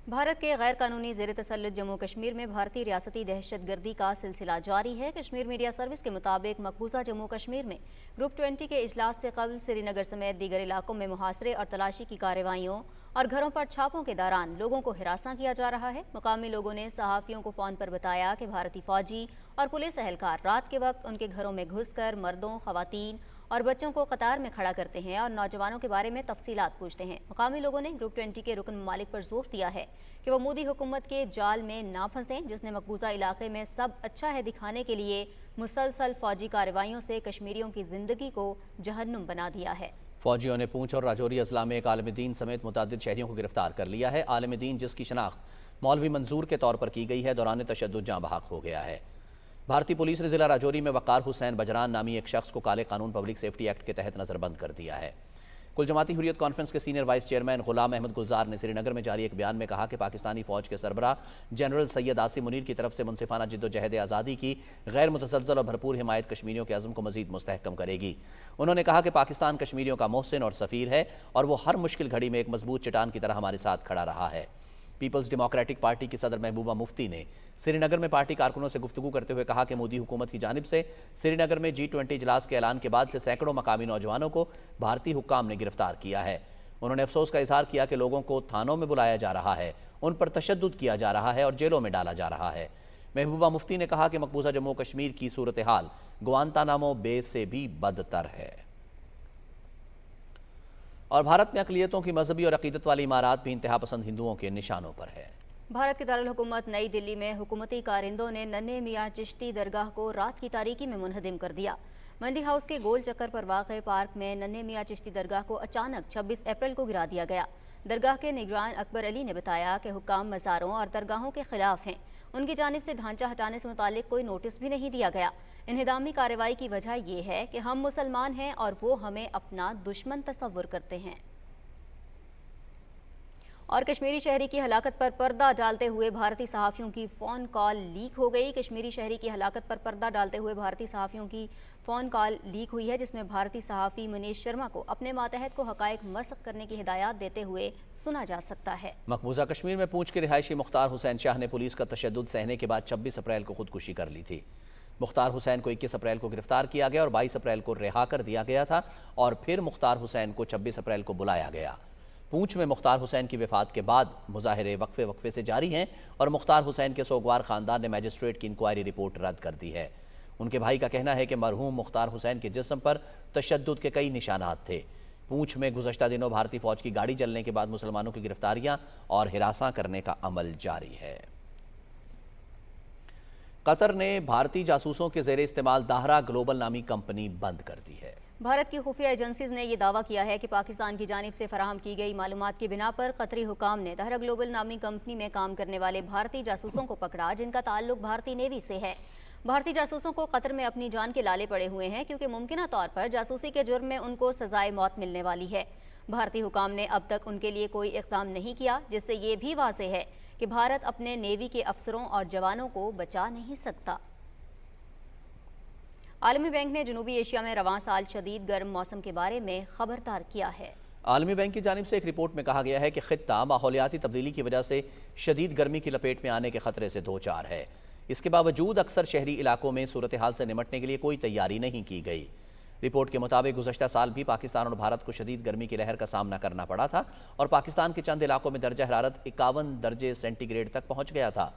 भारत के गैर कानूनी ज़ेर तसल्लुत जम्मू कश्मीर में भारतीय रियासती दहशतगर्दी का सिलसिला जारी है। कश्मीर मीडिया सर्विस के मुताबिक मकबूजा जम्मू कश्मीर में ग्रुप 20 के इजलास से कबल श्रीनगर समेत दीगर इलाकों में मुहासरे और तलाशी की कार्रवाइयों और घरों पर छापों के दौरान लोगों को हिरासा किया जा रहा है। मुकामी लोगों ने सहाफ़ियों को फ़ोन पर बताया कि भारतीय फ़ौजी और पुलिस एहलकार रात के वक्त उनके घरों में घुसकर मर्दों, ख़वातीन और बच्चों को कतार में खड़ा करते हैं और नौजवानों के बारे में तफसीलात पूछते हैं। मुकामी लोगों ने ग्रुप 20 के रुकन ममालिक पर जोर दिया है कि वो मोदी हुकूमत के जाल में ना फंसें, जिसने मकबूजा इलाके में सब अच्छा है दिखाने के लिए मुसलसल फौजी कार्रवाइयों से कश्मीरियों की जिंदगी को जहन्नुम बना दिया है। फौजियों ने पूंछ और राजौरी अजला में एक आलिम दीन समेत मुतअद्दिद शहरियों को गिरफ्तार कर लिया है। आलिम दीन जिसकी शनाख्त मौलवी मंजूर के तौर पर की गई है, दौरान तशद्दुद जाँ बहक हो गया है। भारतीय पुलिस ने जिला राजौरी में वकार हुसैन बजरान नामी एक शख्स को काले कानून पब्लिक सेफ्टी एक्ट के तहत नजरबंद कर दिया है। कुल जमाती हुर्रियत कॉन्फ्रेंस के senior vice chairman Ghulam Ahmad गुलजार ने श्रीनगर में जारी एक बयान में कहा कि पाकिस्तानी फौज के सरबराह जनरल सैयद आसिम मुनीर की तरफ से मुनसिफाना जिद्दोजहद आज़ादी की गैर मुतसलसल और भरपूर हिमायत कश्मीरियों के अज़्म को मज़ीद मुस्तहकम करेगी। उन्होंने कहा कि पाकिस्तान कश्मीरियों का मोहसिन और सफ़ीर है और वो हर मुश्किल घड़ी में एक मजबूत चट्टान की तरह हमारे साथ खड़ा रहा है। पीपल्स डेमोक्रेटिक पार्टी की सदर महबूबा मुफ्ती ने श्रीनगर में पार्टी कारकुनों से गुफ्तगू करते हुए कहा कि मोदी हुकूमत की जानिब से श्रीनगर में G20 इजलास के ऐलान के बाद से सैकड़ों मकामी नौजवानों को भारतीय हुक्काम ने गिरफ्तार किया है। उन्होंने अफसोस का इजहार किया कि लोगों को थानों में बुलाया जा रहा है, उन पर तशद्दुद किया जा रहा है और जेलों में डाला जा रहा है। महबूबा मुफ्ती ने कहा कि मकबूजा जम्मू कश्मीर की सूरत हाल गुआंतानामो बे से भी बदतर है और भारत में अक़लियतों की मजहबी और अक़ीदत वाली इमारत भी इंतहा पसंद हिंदुओं के निशानों पर है। भारत के दारुल हुकूमत नई दिल्ली में हुकूमती कारिंदों ने नन्हे मियाँ चिश्ती दरगाह को रात की तारीकी में मुनहदिम कर दिया। मंडी हाउस के गोल चक्कर पर वाक़े पार्क में नन्हे मियाँ चिश्ती दरगाह को अचानक 26 अप्रैल को गिरा दिया गया। दरगाह के निगरान अकबर अली ने बताया कि हुक्काम मज़ारों और दरगाहों के खिलाफ हैं। उनकी जानिब से ढांचा हटाने से मुतालिक कोई नोटिस भी नहीं दिया गया। इन्हिदामी कार्रवाई की वजह यह है कि हम मुसलमान हैं और वो हमें अपना दुश्मन तस्वुर करते हैं। और कश्मीरी शहरी की हलाकत पर पर्दा डालते हुए भारतीय सहाफ़ियों की फ़ोन कॉल लीक हो गई। कश्मीरी शहरी की हलाकत पर पर्दा डालते हुए भारतीय सहाफ़ियों की फ़ोन कॉल लीक हुई है, जिसमें भारतीय सहाफ़ी मनीष शर्मा को अपने मातहत को हक़ाइक़ मस्ख़ करने की हिदायत देते हुए सुना जा सकता है। मकबूजा कश्मीर में पूंछ के रिहायशी मुख्तार हुसैन शाह ने पुलिस का तशद्दुद सहने के बाद 26 अप्रैल को खुदकुशी कर ली थी। मुख्तार हुसैन को 21 अप्रैल को गिरफ्तार किया गया और 22 अप्रैल को रिहा कर दिया गया था और फिर मुख्तार हुसैन को 26 अप्रैल को बुलाया गया। पूंछ में मुख्तार हुसैन की वफ़ात के बाद मुजाहिरे वक्फे से जारी हैं और मुख्तार हुसैन के सोगवार ख़ानदान ने मैजिस्ट्रेट की इंक्वायरी रिपोर्ट रद्द कर दी है। उनके भाई का कहना है कि मरहूम मुख्तार हुसैन के जिस्म पर तशद्दुद के कई निशानात थे। पूंछ में गुज़श्ता दिनों भारतीय फ़ौज की गाड़ी जलने के बाद मुसलमानों की गिरफ्तारियां और हिरासा करने का अमल जारी है। कतर ने भारतीय जासूसों के ज़ेरे इस्तेमाल दाहरा ग्लोबल नामी कंपनी बंद कर दी है। भारत की खुफिया एजेंसीज ने ये दावा किया है कि पाकिस्तान की जानिब से फराहम की गई मालूमात की बिना पर कतरी हुकाम ने तहरा ग्लोबल नामी कंपनी में काम करने वाले भारतीय जासूसों को पकड़ा, जिनका ताल्लुक भारतीय नेवी से है। भारतीय जासूसों को कतर में अपनी जान के लाले पड़े हुए हैं, क्योंकि मुमकिना तौर पर जासूसी के जुर्म में उनको सजाए मौत मिलने वाली है। भारतीय हुकाम ने अब तक उनके लिए कोई इक़दाम नहीं किया, जिससे ये भी वाज़ेह है कि भारत अपने नेवी के अफसरों और जवानों को बचा नहीं सकता। आलमी बैंक ने जनूबी एशिया में रवां साल शदीद गर्म मौसम के बारे में खबरदार किया है। आलमी बैंक की जानिब से एक रिपोर्ट में कहा गया है कि खित्ता माहौलियाती तब्दीली की वजह से शदीद गर्मी की लपेट में आने के खतरे से दो चार है। इसके बावजूद अक्सर शहरी इलाकों में सूरत हाल से निमटने के लिए कोई तैयारी नहीं की गई। रिपोर्ट के मुताबिक गुज़श्ता साल भी पाकिस्तान और भारत को शदीद गर्मी की लहर का सामना करना पड़ा था और पाकिस्तान के चंद इलाकों में दर्जा हरारत 51 दर्जे सेंटीग्रेड तक पहुँच गया था।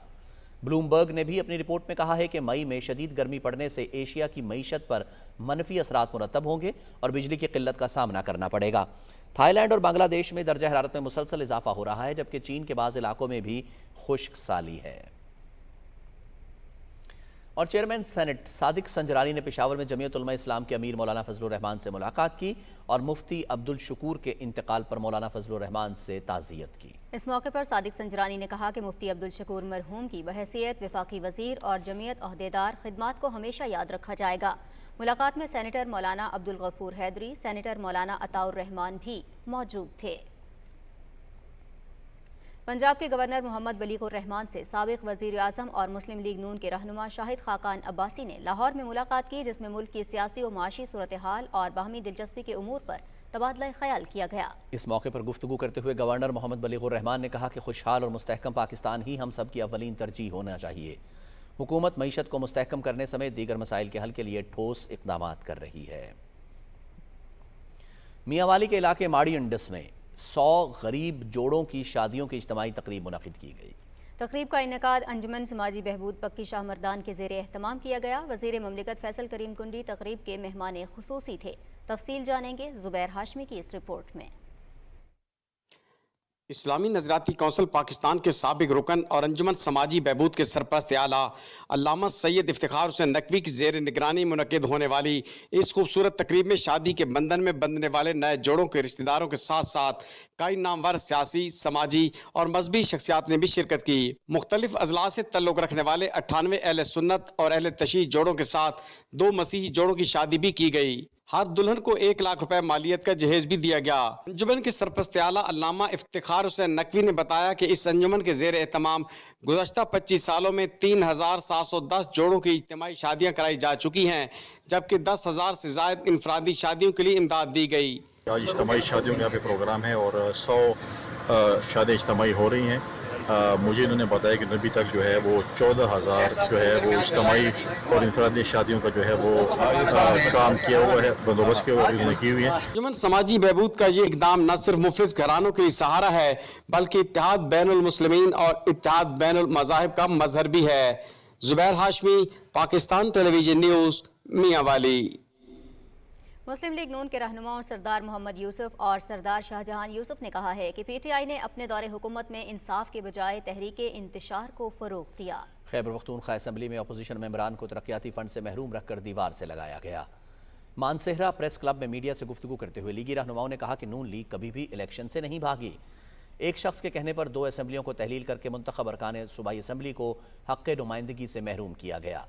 ब्लूमबर्ग ने भी अपनी रिपोर्ट में कहा है कि मई में शदीद गर्मी पड़ने से एशिया की मईशत पर मनफी असरात मुरतब होंगे और बिजली की किल्लत का सामना करना पड़ेगा। थाईलैंड और बांग्लादेश में दर्जा हरारत में मुसलसल इजाफा हो रहा है, जबकि चीन के बाज़ इलाकों में भी खुश्क साली है। और चेयरमैन सेनेट सादिक संजरानी ने पेशावर में जमीयत उलमा इस्लाम के अमीर मौलाना फजलुर रहमान से मुलाकात की और मुफ्ती अब्दुल शकूर के इंतकाल पर मौलाना फजलुर रहमान से ताज़ियत की। इस मौके पर सादिक संजरानी ने कहा कि मुफ्ती अब्दुल शकूर मरहूम की बहैसियत वफाकी वजीर और जमीयत अहदेदार खिदमात को हमेशा याद रखा जाएगा। मुलाकात में सेनेटर मौलाना अब्दुल गफूर हैदरी, सेनेटर मौलाना अताउर रहमान भी मौजूद थे। पंजाब के गवर्नर मोहम्मद बलीगुर रहमान से साबिक वज़ीर आज़म और मुस्लिम लीग नून के रहनुमा शाहिद खाकान अब्बासी ने लाहौर में मुलाकात की, जिसमें मुल्क की सियासी और माशी सूरत हाल और बाहमी दिलचस्पी के उमूर पर तबादला ख्याल किया गया। इस मौके पर गुफ्तगू करते हुए गवर्नर मोहम्मद बलीगुर रहमान ने कहा कि खुशहाल और मुस्तहकम पाकिस्तान ही हम सब की अव्वलीन तरजीह होना चाहिए। हुकूमत मईशत को मुस्तहकम करने समेत दीगर मसाइल के हल के लिए ठोस इक़दामात कर रही है। मियांवाली के इलाके माड़ी अंडस में 100 गरीब जोड़ों की शादियों की इज्तिमाई तकरीब मुनक़िद की गई। तकरीब का इनेकाद अंजुमन समाजी बहबूद पक्की शाह मर्दान के ज़ेरे एहतमाम किया गया। वज़ीर ममलिकत फैसल करीम कुंडी तकरीब के मेहमान खुसूसी थे। तफसील जानेंगे ज़ुबैर हाशमी की इस रिपोर्ट में। इस्लामी नज़राती कौंसिल पाकिस्तान के साबिक रुकन और अंजुमन समाजी बहबूद के सरपरस्त आला अल्लामा सैयद इफ्तिखार हुसैन नकवी की ज़ेर निगरानी मुनक़िद होने वाली इस खूबसूरत तकरीब में शादी के बंधन में बंधने वाले नए जोड़ों के रिश्तेदारों के साथ साथ कई नामवर सियासी, समाजी और मजहबी शख्सियात ने भी शिरकत की। मुख्तलिफ अजला से तल्लुक़ रखने वाले 98 अहले सुन्नत और अहले तशीह जोड़ों के साथ 2 मसीही जोड़ों की शादी भी की गई। हर दुल्हन को 1 लाख रुपए मालियत का जहेज भी दिया गया। अंजुमन के सरपरस्त आला अल्लामा इफ्तिखार हुसैन नकवी ने बताया कि इस अंजुमन के ज़ेर एहतमाम गुज़श्ता 25 सालों में 3710 जोड़ों की इज्तिमाई शादियाँ कराई जा चुकी हैं, जबकि 10,000 से ज़ायद इनफरादी शादियों के लिए इमदाद दी गई। आज इज्तिमाई शादियों का यहाँ पे प्रोग्राम है और 100 शादियाँ इज्तिमाई हो रही हैं। मुझे इन्होंने बताया कि अभी तक जो है वो 14,000 जो है वो इज्तिमाई और इंफरादी शादियों का जो है वो काम किया हुआ है, बंदोबस्त की हुई है। अंजुमन समाजी बहबूद का ये इकदाम न सिर्फ मुफलिस घरानों के लिए सहारा है, बल्कि इत्तेहाद बैनुल मुस्लिमीन और इत्तेहाद बैनुल मज़ाहिब का मजहर भी है। Zubair Hashmi, Pakistan television news, Mianwali. मुस्लिम लीग नून के रहनुमाओं सरदार मोहम्मद यूसुफ और सरदार शाहजहां यूसुफ ने कहा है कि पीटीआई ने अपने दौरे हुकूमत में इंसाफ के बजाय तहरीक इंतशार को फ़रोग़ दिया। खैबर पख्तूनख्वा असेंबली में अपोजिशन मेंबरान को तरक्याती फंड से महरूम रखकर दीवार से लगाया गया। मानसेहरा प्रेस क्लब में मीडिया से गुफ्तगू करते हुए लीगी रहनुमाओं ने कहा कि नून लीग कभी भी इलेक्शन से नहीं भागी। एक शख्स के कहने पर 2 असेंबलियों को तहलील करके मुंतखब अरकान सूबाई असेंबली को हक़ नुमाइंदगी से महरूम किया गया।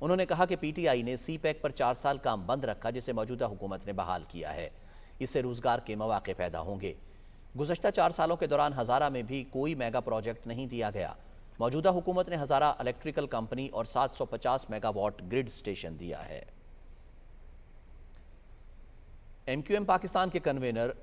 उन्होंने कहा कि पीटीआई ने सी-पैक पर 4 साल काम बंद रखा, जिसे मौजूदा हुकूमत ने बहाल किया है। इससे रोज़गार के मौके पैदा होंगे। गुज़श्ता 4 सालों के दौरान हज़ारा में भी कोई मेगा प्रोजेक्ट नहीं दिया गया। मौजूदा हुकूमत ने हज़ारा इलेक्ट्रिकल कंपनी और 750 मेगावाट ग्रिड स्टेशन दिया है। MQM पाकिस्तान के कन्वेनर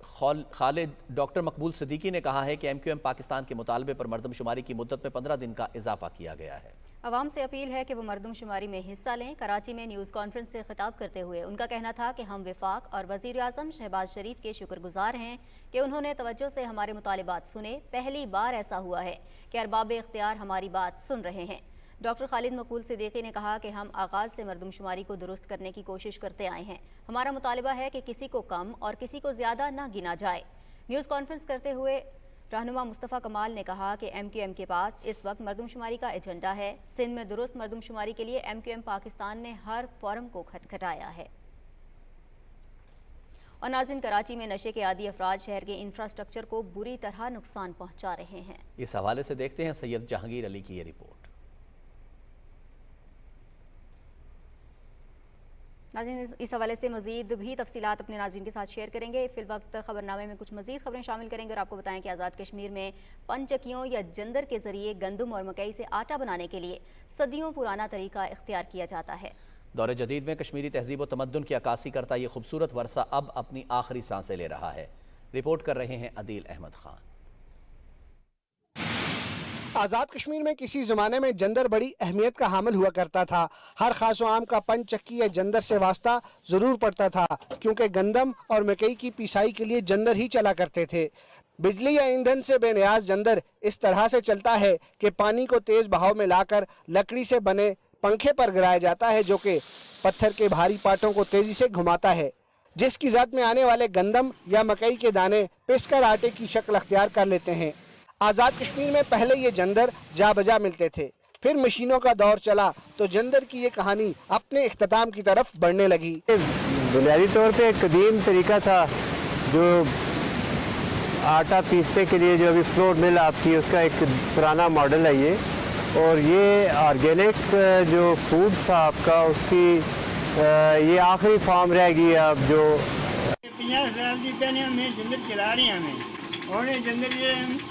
खालिद डॉक्टर मकबूल सिद्दीकी ने कहा है कि MQM पाकिस्तान के मुतालबे पर मरदमशुमारी की मुद्दत में 15 दिन का इजाफा किया गया है। अवाम से अपील है कि वो मरदमशुमारी में हिस्सा लें। कराची में न्यूज़ कॉन्फ्रेंस से खिताब करते हुए उनका कहना था कि हम वफाक और वज़ीर आज़म शहबाज शरीफ के शुक्रगुजार हैं कि उन्होंने तवज्जो से हमारे मुतालिबात सुने। पहली बार ऐसा हुआ है कि अरबाब इख्तियार हमारी बात सुन रहे हैं। डॉक्टर खालिद मकबूल सिद्दीकी ने कहा कि हम आगाज़ से मरदमशुमारी को दुरुस्त करने की कोशिश करते आए हैं। हमारा मुतालिबा है कि किसी को कम और किसी को ज़्यादा ना गिना जाए। न्यूज़ कॉन्फ्रेंस करते हुए रहनुमा मुस्तफ़ा कमाल ने कहा कि MQM के पास इस वक्त मरदमशुमारी का एजेंडा है। सिंध में दुरुस्त मरदमशुमारी के लिए MQM पाकिस्तान ने हर फोरम को खटखटाया है। और नाज़रीन, कराची में नशे के आदी अफराद शहर के इंफ्रास्ट्रक्चर को बुरी तरह नुकसान पहुँचा रहे हैं। इस हवाले से देखते हैं सैयद जहांगीर अली की ये रिपोर्ट। नाज़रीन, इस हवाले से मज़ीद भी तफसीलात अपने नाज़रीन के साथ शेयर करेंगे। फिल वक्त खबरनामे में कुछ मज़ीद खबरें शामिल करेंगे और आपको बताएं कि आज़ाद कश्मीर में पंचक्कियों या जंदर के ज़रिए गंदम और मकई से आटा बनाने के लिए सदियों पुराना तरीका इख्तियार किया जाता है। दौरे जदीद में कश्मीरी तहजीब व तमद्दुन की अक्कासी करता ये खूबसूरत वर्सा अब अपनी आखिरी सांसें ले रहा है। रिपोर्ट कर रहे हैं अदील अहमद खान। आज़ाद कश्मीर में किसी ज़माने में जंदर बड़ी अहमियत का हामिल हुआ करता था। हर खास व आम का पंचक्की या जंदर से वास्ता ज़रूर पड़ता था, क्योंकि गंदम और मकई की पिसाई के लिए जंदर ही चला करते थे। बिजली या ईंधन से बेनियाज जंदर इस तरह से चलता है कि पानी को तेज़ बहाव में लाकर लकड़ी से बने पंखे पर गिराया जाता है, जो कि पत्थर के भारी पाटों को तेज़ी से घुमाता है, जिसकी ज़द में आने वाले गंदम या मकई के दाने पिसकर आटे की शक्ल अख्तियार कर लेते हैं। आज़ाद कश्मीर में पहले ये जंदर जा बजा मिलते थे, फिर मशीनों का दौर चला तो जंदर की ये कहानी अपने इख्तिताम की तरफ बढ़ने लगी। बुनियादी तौर पे एक कदीम तरीका था, जो आटा पीसने के लिए जो अभी फ्लोर मिल आपकी, उसका एक पुराना मॉडल है ये। और ये ऑर्गेनिक जो फूड था आपका, उसकी ये आखिरी फॉर्म रहेगी। अब जो 50 साल की पहले हमें जंदर चला रहे हैं, हमें और जंदर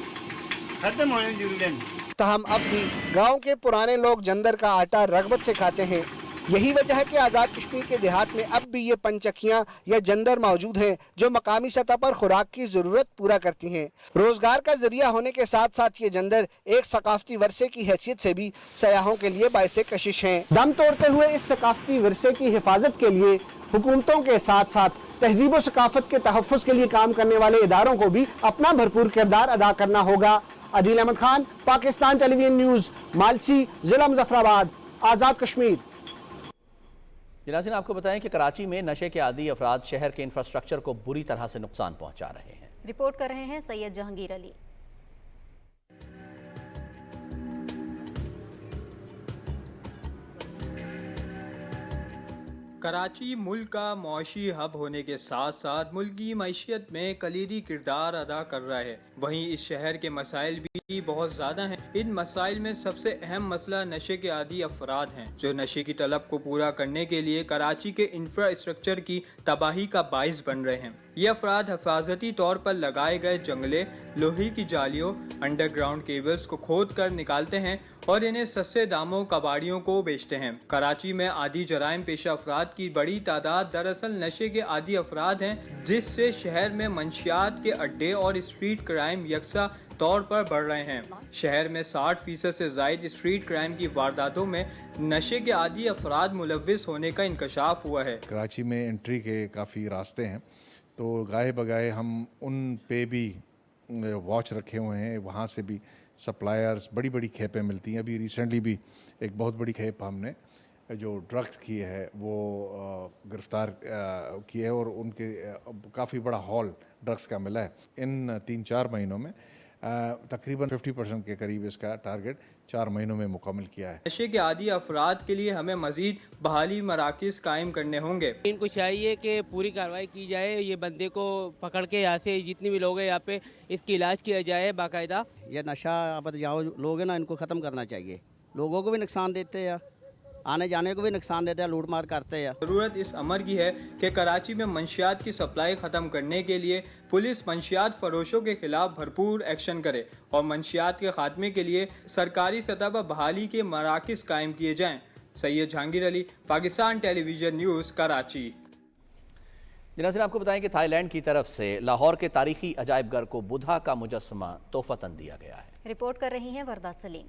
खत्म होने जरूर। तहम अब भी गांव के पुराने लोग जंदर का आटा रगबत से खाते हैं। यही वजह है कि आज़ाद कश्मीर के देहात में अब भी ये पंचक्कियाँ या जंदर मौजूद हैं, जो मकामी सतह पर खुराक की ज़रूरत पूरा करती हैं। रोज़गार का जरिया होने के साथ साथ ये जंदर एक सकाफती वर्से की हैसियत से भी सयाहों के लिए बाइसे कशिश हैं। दम तोड़ते हुए इस सकाफती वर्से की हिफाजत के लिए हुकूमतों के साथ साथ तहजीब व सकाफत के तहफ़्फ़ुज़ के लिए काम करने वाले इदारों को भी अपना भरपूर किरदार अदा करना होगा। अदील अहमद खान, पाकिस्तान टेलीविजन न्यूज़, मालसी, ज़िला मुज़फ़्फ़राबाद, आज़ाद कश्मीर। नाज़रीन, आपको बताएं कि कराची में नशे के आदी अफराद शहर के इंफ्रास्ट्रक्चर को बुरी तरह से नुकसान पहुंचा रहे हैं। रिपोर्ट कर रहे हैं सैयद जहांगीर अली। कराची मुल्क का मौशी हब होने के साथ साथ मुल्क की मईशत में कलीदी किरदार अदा कर रहा है। वहीं इस शहर के मसाइल भी बहुत ज़्यादा हैं। इन मसाइल में सबसे अहम मसला नशे के आदी अफराद हैं, जो नशे की तलब को पूरा करने के लिए कराची के इंफ्रास्ट्रक्चर की तबाही का बाइस बन रहे हैं। ये अफराद हिफाजती तौर पर लगाए गए जंगले, लोहे की जालियों, अंडरग्राउंड केबल्स को खोद कर निकालते हैं और इन्हें सस्ते दामों कबाड़ियों को बेचते हैं। कराची में आदी जराइम पेशा अफराद की बड़ी तादाद दरअसल नशे के आदी अफराद हैं, जिससे शहर में मंशियात के अड्डे और स्ट्रीट क्राइम यकसा तौर पर बढ़ रहे हैं। शहर में 60% से ज़ायद स्ट्रीट क्राइम की वारदातों में नशे के आदी अफराद मुलव्विस होने का इंकशाफ हुआ है। कराची में एंट्री के काफ़ी रास्ते हैं, तो गाहे बगाहे हम उन पे भी वॉच रखे हुए हैं। वहाँ से भी सप्लायर्स, बड़ी बड़ी खेपें मिलती हैं। अभी रिसेंटली भी एक बहुत बड़ी खेप हमने जो ड्रग्स की है वो गिरफ्तार की है, और उनके काफ़ी बड़ा हॉल ड्रग्स का मिला है। इन 3-4 महीनों में तकरीबन 50% के करीब इसका टारगेट 4 महीनों में मुकम्मल किया है। नशे के आदी अफराद के लिए हमें मजीद बहाली मराकज़ कायम करने होंगे। इनको चाहिए कि पूरी कार्रवाई की जाए, ये बंदे को पकड़ के यहाँ से जितने भी लोग हैं यहाँ पे इसकी इलाज किया जाए बाकायदा। ये नशा अब जो लोग हैं ना, इनको ख़त्म करना चाहिए। लोगों को भी नुकसान देते हैं, आने जाने को भी नुकसान देते हैं, लूट मार करते हैं। ज़रूरत इस अमर की है कि कराची में मंशियात की सप्लाई ख़त्म करने के लिए पुलिस मंशियात फरोशों के खिलाफ भरपूर एक्शन करे और मंशियात के खात्मे के लिए सरकारी सतह पर बहाली के मराकज़ कायम किए जाएँ। Syed Jahangir Ali, Pakistan television news, Karachi. नाज़रीन, आपको बताएं कि थाईलैंड की तरफ से लाहौर के तारीखी अजायबघर को बुधा का मुजस्समा तोहफतन दिया गया है। रिपोर्ट कर रही हैं वरदा सलीम।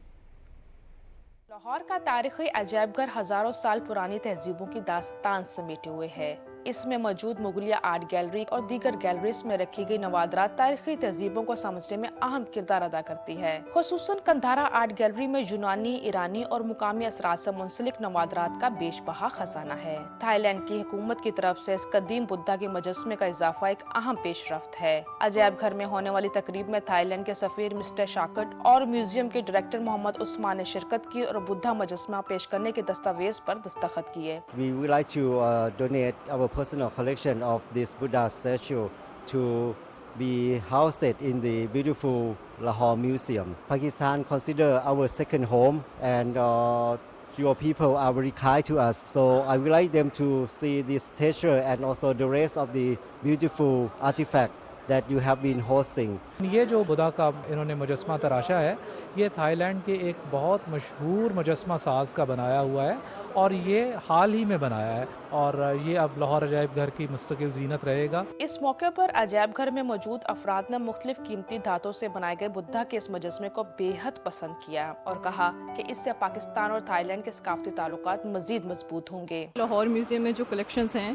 लाहौर का तारीखी अजायबघर हजारों साल पुरानी तहजीबों की दास्तान समेटे हुए है। इसमें मौजूद मुगलिया आर्ट गैलरी और दीगर गैलरीज में रखी गई नवादरात तारीखी तहजीबों को समझने में अहम किरदार अदा करती है। खुसूसन कंधारा आर्ट गैलरी में यूनानी, ईरानी और मुकामी असरात से मुंसलिक नवादरात का बेशबहा खजाना है। थाईलैंड की हुकूमत की तरफ से इस कदीम बुद्धा के मुजस्समे का इजाफा एक अहम पेशरफ्त है। अजायब घर में होने वाली तकरीब में थाईलैंड के सफीर मिस्टर शाकट और म्यूजियम के डायरेक्टर मोहम्मद उस्मान ने शिरकत की और बुद्धा मुजस्समा पेश करने के दस्तावेज पर दस्तखत किए। We would like to donate our personal collection of this Buddha statue to be housed in the beautiful Lahore Museum. Pakistan consider our second home, and your people are very kind to us. So I would like them to see this statue and also the rest of the beautiful artifact that you have been hosting. یہ جو بدھا کا انہوں نے مجسمہ تراشا ہے یہ Thai land کے ایک بہت مشہور مجسمہ ساز کا بنایا ہوا ہے اور یہ حال ہی میں بنایا ہے اور یہ اب لاہور عجائب گھر کی مستقل زینت رہے گا. اس موقع پر عجائب گھر میں موجود افراد نے مختلف قیمتی دھاتوں سے بنائے گئے بدھا کے اس مجسمے کو بے حد پسند کیا اور کہا کہ اس سے پاکستان اور تھائی لینڈ کے ثقافتی تعلقات مزید مضبوط ہوں گے. لاہور میوزیم میں جو کلیکشنز ہیں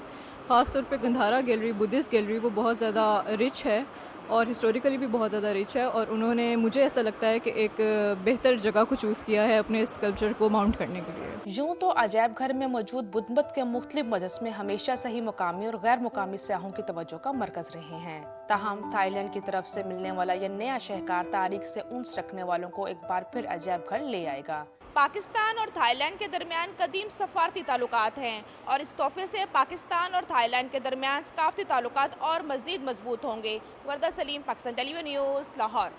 خاص طور پہ گندھارا گیلری بدھسٹ گیلری وہ بہت زیادہ رچ ہے اور ہسٹوریکلی بھی بہت زیادہ رچ ہے اور انہوں نے مجھے ایسا لگتا ہے کہ ایک بہتر جگہ کو چوز کیا ہے اپنے اسکلپچر کو ماؤنٹ کرنے کے لیے. یوں تو عجائب گھر میں موجود بدھ مت کے مختلف مجسمے ہمیشہ سے ہی مقامی اور غیر مقامی سیاحوں کی توجہ کا مرکز رہے ہیں. تاہم تھائی لینڈ کی طرف سے ملنے والا یہ نیا شہکار تاریخ سے انس رکھنے والوں کو ایک بار پھر عجائب گھر لے آئے گا. پاکستان اور تھائی لینڈ کے درمیان قدیم سفارتی تعلقات ہیں اور اس تحفے سے پاکستان اور تھائی لینڈ کے درمیان ثقافتی تعلقات اور مزید مضبوط ہوں گے. وردہ سلیم، پاکستان ٹیلی ویژن نیوز، لاہور.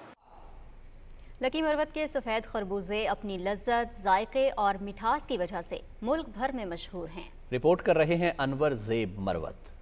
لکی مروت کے سفید خربوزے اپنی لذت، ذائقے اور مٹھاس کی وجہ سے ملک بھر میں مشہور ہیں. رپورٹ کر رہے ہیں انور زیب مروت.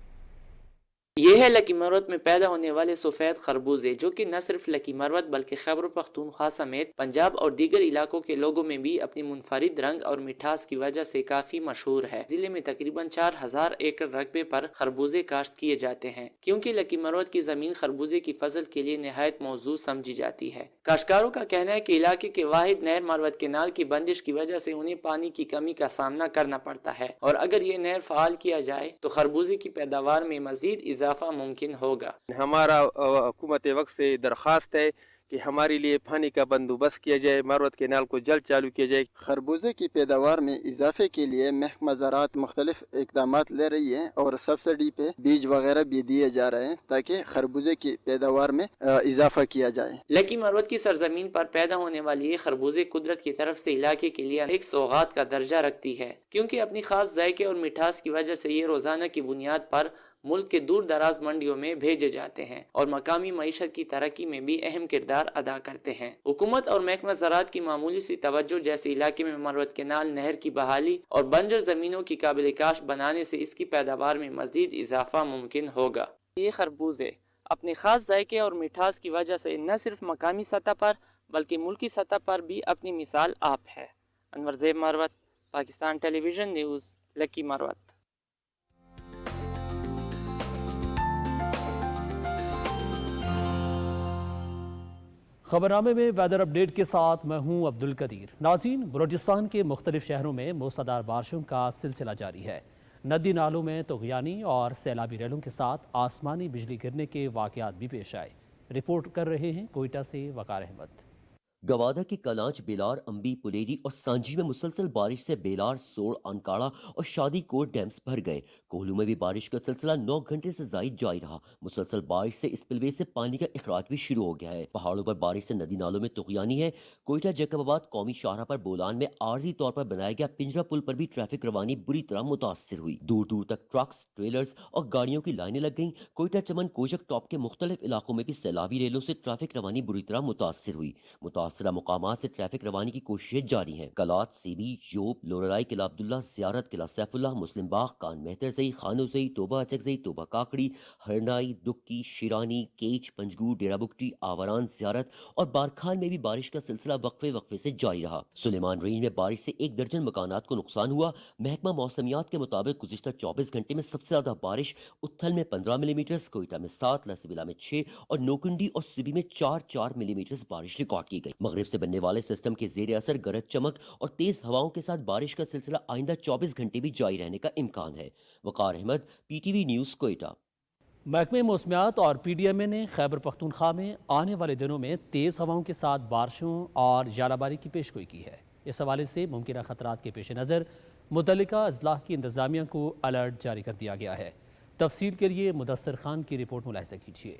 یہ ہے لکی مروت میں پیدا ہونے والے سفید خربوزے جو کہ نہ صرف لکی مروت بلکہ خیبر پختونخوا سمیت پنجاب اور دیگر علاقوں کے لوگوں میں بھی اپنی منفرد رنگ اور مٹھاس کی وجہ سے کافی مشہور ہے. ضلع میں تقریباً 4000 ایکڑ رقبے پر خربوزے کاشت کیے جاتے ہیں کیونکہ لکی مروت کی زمین خربوزے کی فصل کے لیے نہایت موزوں سمجھی جاتی ہے. کاشتکاروں کا کہنا ہے کہ علاقے کے واحد نہر مروت کینال کی بندش کی وجہ سے انہیں پانی کی کمی کا سامنا کرنا پڑتا ہے اور اگر یہ نہر فعال کیا جائے تو خربوزے کی پیداوار میں مزید اضافہ ممکن ہوگا. ہمارا حکومت وقت سے درخواست ہے کہ ہمارے لیے پانی کا بندوبست کیا جائے، مروت کینال کو جلد چالو کیا جائے. خربوزے کی پیداوار میں اضافے کے لیے محکمہ زراعت مختلف اقدامات لے رہی ہے اور سبسڈی پہ بیج وغیرہ بھی دیے جا رہے ہیں تاکہ خربوزے کی پیداوار میں اضافہ کیا جائے. لکی مروت کی سرزمین پر پیدا ہونے والی یہ خربوزے قدرت کی طرف سے علاقے کے لیے ایک سوغات کا درجہ رکھتی ہے کیونکہ اپنی خاص ذائقے اور مٹھاس کی وجہ سے یہ روزانہ کی بنیاد پر ملک کے دور دراز منڈیوں میں بھیجے جاتے ہیں اور مقامی معیشت کی ترقی میں بھی اہم کردار ادا کرتے ہیں. حکومت اور محکمہ زراعت کی معمولی سی توجہ جیسے علاقے میں مروت کینال، نہر کی بحالی اور بنجر زمینوں کی قابل کاشت بنانے سے اس کی پیداوار میں مزید اضافہ ممکن ہوگا. یہ خربوزے اپنے خاص ذائقے اور مٹھاس کی وجہ سے نہ صرف مقامی سطح پر بلکہ ملکی سطح پر بھی اپنی مثال آپ ہے. انور زیب مروت، پاکستان ٹیلی ویژن نیوز، لکی مروت. خبرنامے میں ویدر اپڈیٹ کے ساتھ میں ہوں عبد القدیر. ناظرین، بلوچستان کے مختلف شہروں میں موسلادھار بارشوں کا سلسلہ جاری ہے. ندی نالوں میں طغیانی اور سیلابی ریلوں کے ساتھ آسمانی بجلی گرنے کے واقعات بھی پیش آئے. رپورٹ کر رہے ہیں کوئٹہ سے وقار احمد. گوادہ کے کلانچ، بیلار، امبی، پلیری اور سانجی میں مسلسل بارش سے بیلار، سوڑ، انکاڑا اور شادی کوٹ ڈیمز بھر گئے. کوہلو میں بھی بارش کا سلسلہ 9 گھنٹے سے زائد جاری رہا. مسلسل بارش سے اس پلوے سے پانی کا اخراج بھی شروع ہو گیا ہے. پہاڑوں پر بارش سے ندی نالوں میں طغیانی ہے. کوئٹہ جیکب آباد قومی شاہراہ پر بولان میں عارضی طور پر بنایا گیا پنجرا پل پر بھی ٹریفک روانی بری طرح متاثر ہوئی. دور دور تک ٹرکس، ٹریلرز اور گاڑیوں کی لائنیں لگ گئیں. کوئٹہ چمن کوجک ٹاپ کے مختلف علاقوں میں بھی سیلابی ریلوں سے ٹریفک روانی بری طرح متاثر ہوئی. متاثرہ مقامات سے ٹریفک روانی کی کوششیں جاری ہیں. کلات، سیبی، جوب، لورائی، قلعہ عبداللہ، زیارت، قلعہ سیف اللہ، مسلم باغ، کان مہترزئی، خانوزئی، توبہ اچکزئی، توبہ کاکڑی، ہرنائی، دکی، شیرانی، کیچ، پنجگو، ڈیرہ بگٹی، آوران، زیارت اور بارکھان میں بھی بارش کا سلسلہ وقفے سے جاری رہا. سلیمان رینج میں بارش سے 1 درجن مکانات کو نقصان ہوا. محکمہ موسمیات کے مطابق گزشتہ 24 گھنٹے میں سب سے زیادہ بارش اتھل میں 15 ملی میٹر، کوئٹہ میں 7، لسبیلا میں 6 اور نوکنڈی اور سبی میں 4 ملی میٹر بارش ریکارڈ کی گئی. مغرب سے بننے والے سسٹم کے زیر اثر گرج چمک اور تیز ہواؤں کے ساتھ بارش کا سلسلہ آئندہ 24 گھنٹے بھی جاری رہنے کا امکان ہے. Waqar Ahmed, P T V news, Quetta. محکمہ موسمیات اور پی ڈی ایم اے نے خیبر پختونخوا میں آنے والے دنوں میں تیز ہواؤں کے ساتھ بارشوں اور ژالہ باری کی پیشگوئی کی ہے. اس حوالے سے ممکنہ خطرات کے پیش نظر متعلقہ اضلاع کی انتظامیہ کو الرٹ جاری کر دیا گیا ہے. تفصیل کے لیے مدثر خان کی رپورٹ ملاحظہ کیجیے.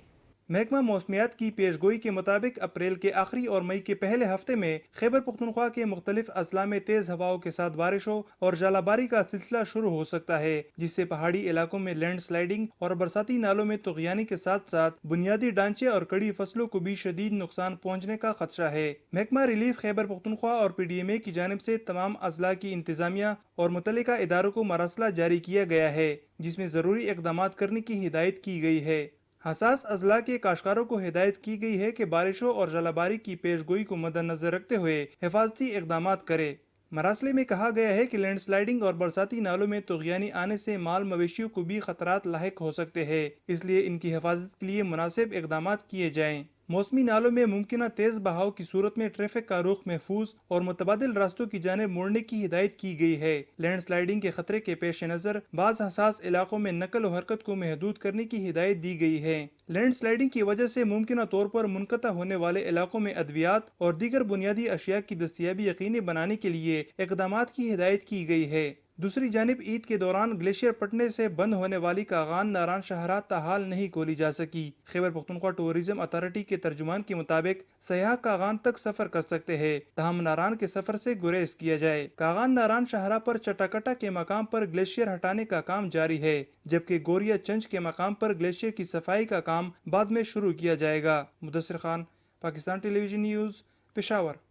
महकमा मौसमियात की पेशगोई के मुताबिक अप्रैल के आखिरी और मई के पहले हफ्ते में खैबर पख्तूनख्वा के मुख्तलिफ अजला में तेज हवाओं के साथ बारिशों और जालाबारी का सिलसिला शुरू हो सकता है, जिससे पहाड़ी इलाकों में लैंड स्लाइडिंग और बरसाती नालों में तुग़यानी के साथ साथ बुनियादी ढांचे और कड़ी फसलों को भी शदीद नुकसान पहुँचने का खदशा है। महकमा रिलीफ खैबर पख्तूनख्वा और PDMA की जानिब से तमाम अजला की इंतजामिया और मुतल्लिका इदारों को मरसला जारी किया गया है, जिसमें ज़रूरी इक़दाम करने की हिदायत की गई है। हसास अजला के काश्तकारों को हिदायत की गई है कि बारिशों और जलाबारी की पेशगोई को मद्देनजर रखते हुए हिफाजती इक़दाम करे। मरासले में कहा गया है कि लैंड स्लाइडिंग और बरसाती नालों में तुग़यानी आने से माल मवेशियों को भी खतरात लाहिक हो सकते हैं, इसलिए इनकी हिफाजत के लिए मुनासिब इक़दाम किए जाएँ। मौसमी नालों में मुमकिन तेज बहाव की सूरत में ट्रैफिक का रुख महफूज और मुतबादिल रास्तों की जानिब मोड़ने की हिदायत की गई है। लैंड स्लाइडिंग के खतरे के पेश नज़र बाज़ हसास इलाकों में नकल और हरकत को महदूद करने की हिदायत दी गई है। लैंड स्लाइडिंग की वजह से मुमकिन तौर पर मुनक़ता होने वाले इलाकों में अद्वियात और दीगर बुनियादी अशिया की दस्तयाबी यकीनी बनाने के लिए इक़दामात की हिदायत की गई है। दूसरी जानिब ईद के दौरान ग्लेशियर पटने से बंद होने वाली कागान नारान शहरा ताहाल नहीं खोली जा सकी। खैबर पख्तूनख्वा टूरिज्म अथॉरिटी के तर्जुमान के मुताबिक सयाह कागान तक सफर कर सकते हैं, तहम नारान के सफर से गुरेज किया जाए। कागान नारान शहरा पर चटाकटा के मकाम पर ग्लेशियर हटाने का काम जारी है, जबकि गोरिया चंच के मकाम पर ग्लेशियर की सफाई का काम बाद में शुरू किया जाएगा। Mudassir Khan, Pakistan television news, Peshawar.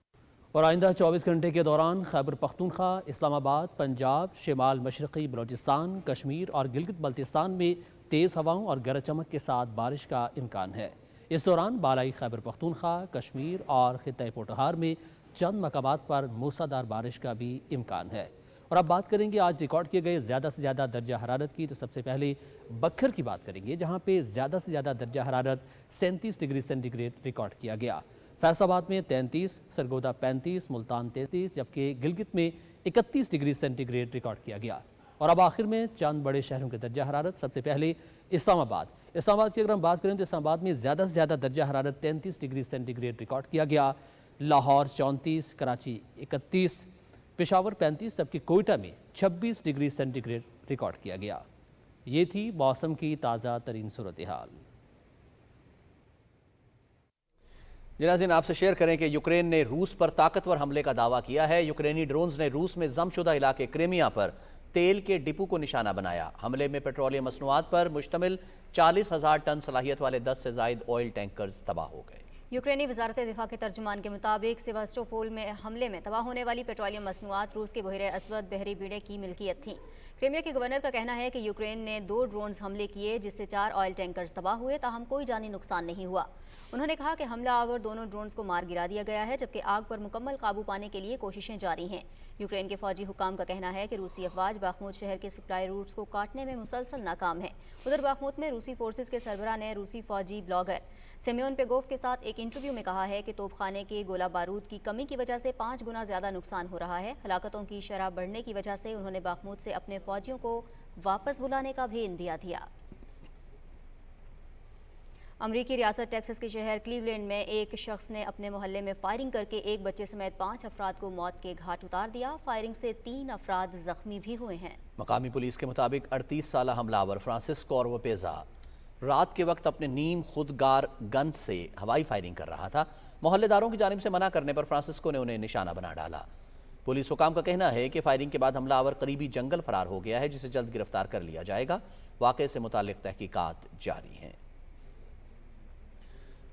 और आइंदा 24 घंटे के दौरान खैबर पख्तूनख्वा, इस्लामाबाद, पंजाब, शिमाल मशरक़ी बलोचिस्तान, कश्मीर और गिलगित बल्तिस्तान में तेज़ हवाओं और गरज चमक के साथ बारिश का इम्कान है। इस दौरान बालाई खैबर पख्तूनख्वा, कश्मीर और खित्ते पोठहार में चंद मकामात पर मूसलाधार बारिश का भी इम्कान है। और अब बात करेंगे आज रिकॉर्ड किए गए ज़्यादा से ज़्यादा दर्जा हरारत की। तो सबसे पहले बखर की बात करेंगे, जहाँ पे ज़्यादा से ज़्यादा दर्जा हरारत 37 डिग्री सेंटीग्रेड रिकॉर्ड किया गया। फैसलाबाद में 33, सरगोदा 35, मुल्तान 33, जबकि गिलगित में 31 डिग्री सेंटीग्रेड रिकॉर्ड किया गया। और अब आखिर में चंद बड़े शहरों के दर्जा हरारत। सबसे पहले इस्लामाबाद की अगर हम बात करें तो इस्लामाबाद में ज़्यादा से ज़्यादा दर्जा हरारत 33 डिग्री सेंटीग्रेड रिकॉर्ड किया गया। लाहौर 34, कराची 31, पेशावर 35, जबकि कोयटा में 26 डिग्री सेंटीग्रेड रिकॉर्ड किया गया। ये थी मौसम की ताज़ा तरीन सूरत हाल। नाज़रीन, आपसे शेयर करें कि यूक्रेन ने रूस पर ताकतवर हमले का दावा किया है। यूक्रेनी ड्रोन्स ने रूस में जमशुदा इलाके क्रीमिया पर तेल के डिपो को निशाना बनाया। हमले में पेट्रोलियम मसनूआत पर मुश्तमिल 40,000 टन सलाहियत वाले 10 से ज़ायद ऑयल टैंकर्स तबाह हो गए। यूक्रेनी वजारत दिफा के तर्जुमान के मुताबिक सेवास्टोपोल में हमले में तबाह होने वाली पेट्रोलियम मसनूआत रूस के बहरे अस्वद बहरी बीड़े की मिल्कियत थी। क्रीमिया के गवर्नर का कहना है कि यूक्रेन ने 2 ड्रोन्स हमले किए, जिससे 4 ऑयल टैंकर्स तबाह हुए, ताहम कोई जानी नुकसान नहीं हुआ। उन्होंने कहा कि हमला आवर दोनों ड्रोन्स को मार गिरा दिया गया है, जबकि आग पर मुकम्मल काबू पाने के लिए कोशिशें जारी हैं। यूक्रेन के फौजी हुकाम का कहना है कि रूसी अफवाज बाखमुत शहर के सप्लाई रूट्स को काटने में मुसलसल नाकाम है। उधर बाखमुत में रूसी फोर्सेस के सरबराह ने रूसी फौजी ब्लॉगर सेम्योन पेगोव के साथ एक इंटरव्यू में कहा है कि तोपखाने के गोला बारूद की कमी की वजह से 5 गुना ज़्यादा नुकसान हो रहा है। हलाकतों की शरह बढ़ने की वजह से उन्होंने बाखमुत से अपने फौजियों को वापस बुलाने का भी इंदिया दिया। अमरीकी रियासत टेक्सास के शहर क्लीवलैंड में एक शख्स ने अपने मोहल्ले में फायरिंग करके एक बच्चे समेत 5 अफराद को मौत के घाट उतार दिया। फायरिंग से 3 अफराद जख्मी भी हुए हैं। मकामी पुलिस के मुताबिक 38 साला हमलावर फ्रांसिस्को ऑर्वोपेजा रात के वक्त अपने नीम खुदगार गन से हवाई फायरिंग कर रहा था। मोहल्लेदारों की जानिब से मना करने पर फ्रांसिस्को ने उन्हें निशाना बना डाला। पुलिस हुकाम का कहना है कि फायरिंग के बाद हमलावर करीबी जंगल फरार हो गया है, जिसे जल्द गिरफ्तार कर लिया जाएगा। वाक़े से मुताल्लिक तहकीकात जारी हैं।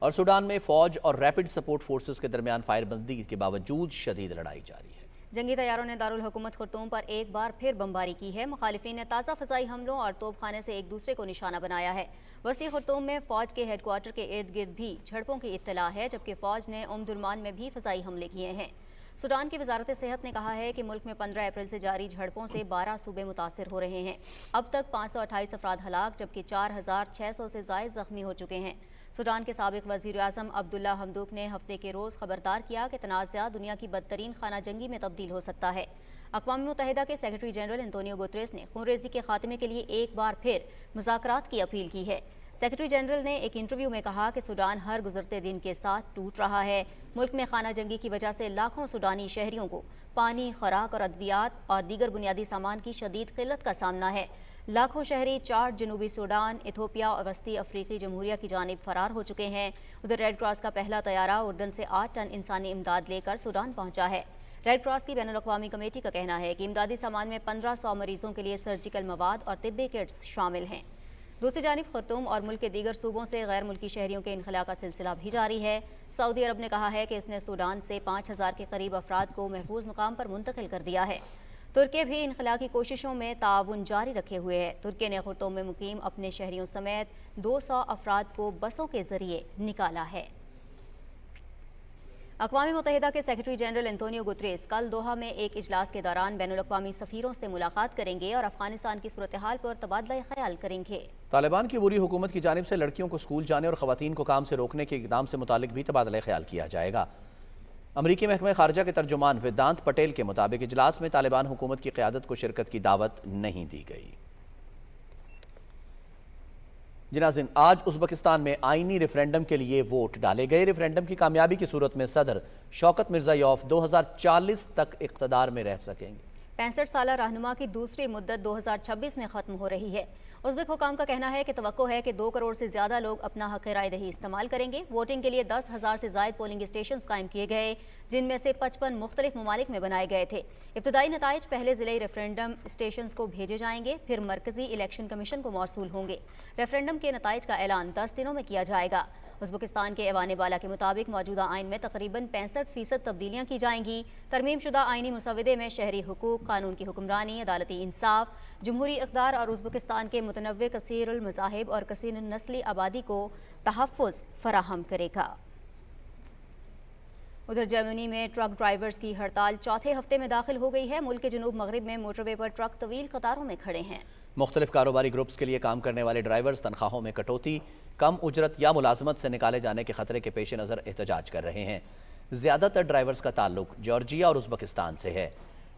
और सूडान में फौज और रैपिड सपोर्ट फोर्सेस के दरमियान फायरबंदी के बावजूद शदीद लड़ाई जारी है। जंगी तैयारों ने दारुल हुकूमत खुर्तूम पर एक बार फिर बमबारी की है। मुखालिफिन ने ताज़ा फ़ज़ाई हमलों और तोपखाने से एक दूसरे को निशाना बनाया है। वस्ती खुर्तूम में फ़ौज के हेडक्वार्टर के इर्द गिर्द भी झड़पों की इत्तला है, जबकि फ़ौज ने उम्दुरमान में भी फ़ज़ाई हमले किए हैं। सूडान की वजारत सेहत ने कहा है कि मुल्क में 15 अप्रैल से जारी झड़पों से 12 सूबे मुतासर हो रहे हैं। अब तक 528 अफराद हलाक, जबकि 4,600 से ज़ायद ज़ख्मी हो चुके हैं। सूडान के साबिक वज़ीर आज़म अब्दुल्ला हमदूक ने हफ्ते के रोज़ खबरदार किया कि तनाज़ा दुनिया की बदतरीन खाना जंगी में तब्दील हो सकता है। अक़वाम मुत्तहिदा के सेक्रेटरी जनरल एंटोनियो गुतरेस ने खूनरेज़ी के खात्मे के लिए एक बार फिर मुज़ाकरात की अपील की है। सेक्रेटरी जनरल ने एक इंटरव्यू में कहा कि सूडान हर गुजरते दिन के साथ टूट रहा है। मुल्क में खाना जंगी की वजह से लाखों सूडानी शहरियों को पानी, खुराक और अद्वियात और दीगर बुनियादी सामान की शदीद किल्लत का सामना है। लाखों शहरी चार जनूबी सूडान, इथोपिया और वस्ती अफ्रीकी जमहूरिया की जानिब फरार हो चुके हैं। उधर रेड क्रॉस का पहला तैयारा उर्दन से 8 टन इंसानी इमदाद लेकर सूडान पहुंचा है। रेड क्रॉस की बैनुल अक़वामी कमेटी का कहना है कि इमदादी सामान में 1500 मरीजों के लिए सर्जिकल मवाद और तिब्बी किट्स शामिल हैं। दूसरी जानिब खर्तूम और मुल्क के दीगर सूबों से गैर मुल्की शहरियों के इनखला का सिलसिला भी जारी है। सऊदी अरब ने कहा है कि उसने सूडान से 5000 के करीब अफराद को महफूज मुकाम पर मुंतकिल कर दिया है। तुर्की भी इनखला की कोशिशों में ताउन जारी रखे हुए है। तुर्की ने खर्तूम में मुकीम अपने शहरियों समेत 200 अफराद को बसों के जरिए निकाला है। अक़वाम मुत्तहिदा के सेक्रेटरी जनरल एंटोनियो गुतरेस कल दोहा में एक इजलास के दौरान बैनुल अक़वामी सफ़ीरों से मुलाकात करेंगे और अफगानिस्तान की सूरत हाल पर तबादला ख्याल करेंगे। तालिबान की बुरी हुकूमत की जानिब से लड़कियों को स्कूल जाने और ख़वातीन को काम से रोकने के इक़दाम से मुतालिक भी तबादला ख्याल किया जाएगा। अमरीकी महकमे खारजा के तर्जुमान वेदांत पटेल के मुताबिक इजलास में तालिबान हुकूमत की क़यादत को शिरकत की दावत नहीं दी गई। जी नाज़रीन, आज उज़्बेकिस्तान में आईनी रेफरेंडम के लिए वोट डाले गए। रेफरेंडम की कामयाबी की सूरत में सदर शौकत मिर्ज़ायोफ 2040 तक इक़्तिदार में रह सकेंगे। 65 साला रहनुमा की दूसरी मुद्दत 2026 में ख़त्म हो रही है। उज़्बेक हुकाम का कहना है कि तवक्को है कि 2 करोड़ से ज़्यादा लोग अपना हक़ राय दही इस्तेमाल करेंगे। वोटिंग के लिए 10,000 से ज़ायद पोलिंग स्टेशन कायम किए गए, जिनमें से 55 मुख्तलिफ ममालिक में बनाए गए थे। इब्तदाई नताइज पहले ज़िले रेफरेंडम स्टेशन को भेजे जाएंगे, फिर मरकज़ी इलेक्शन कमीशन को मौसूल होंगे। रेफरेंडम के नताइज का ऐलान 10 दिनों में किया जाएगा। उज़्बेकिस्तान के ऐवान बाला के मुताबिक मौजूदा आइन में तकरीबन 65% तब्दीलियाँ की जाएंगी। तरमीम शुदा आइनी मुसवदे में शहरी हुकूक, कानून की हुक्मरानी, अदालती इंसाफ, जमहूरी इक़्तिदार और उज़्बेकिस्तान के मुतनव्वे कसीरुल मज़ाहिब और कसीर नस्ली आबादी को तहफ़्फ़ुज़ फराहम करेगा। उधर जर्मनी में ट्रक ड्राइवर्स की हड़ताल चौथे हफ्ते में दाखिल हो गई है। मुल्क के जनूब मगरिब में मोटरवे पर ट्रक तवील कतारों में खड़े हैं। मुख्तलिफ कारोबारी ग्रुप्स के लिए काम करने वाले ड्राइवर्स तनख्वाहों में कटौती, कम उजरत या मुलाजमत से निकाले जाने के खतरे के पेश नज़र एहतजाज कर रहे हैं। ज़्यादातर ड्राइवर्स का ताल्लुक जॉर्जिया और उज़्बेकिस्तान से है।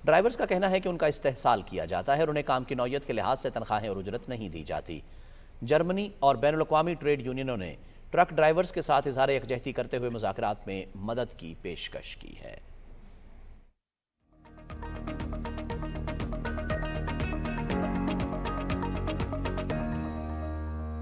ड्राइवर्स का कहना है कि उनका इस्तेहसाल किया जाता है और उन्हें काम की नौयत के लिहाज से तनख्वाहें और उजरत नहीं दी जाती। जर्मनी और बैनुल अक़वामी ट्रेड यूनियनों ने ट्रक ड्राइवर्स के साथ इज़हार यकजहती करते हुए मुज़ाकरात में मदद की पेशकश की है।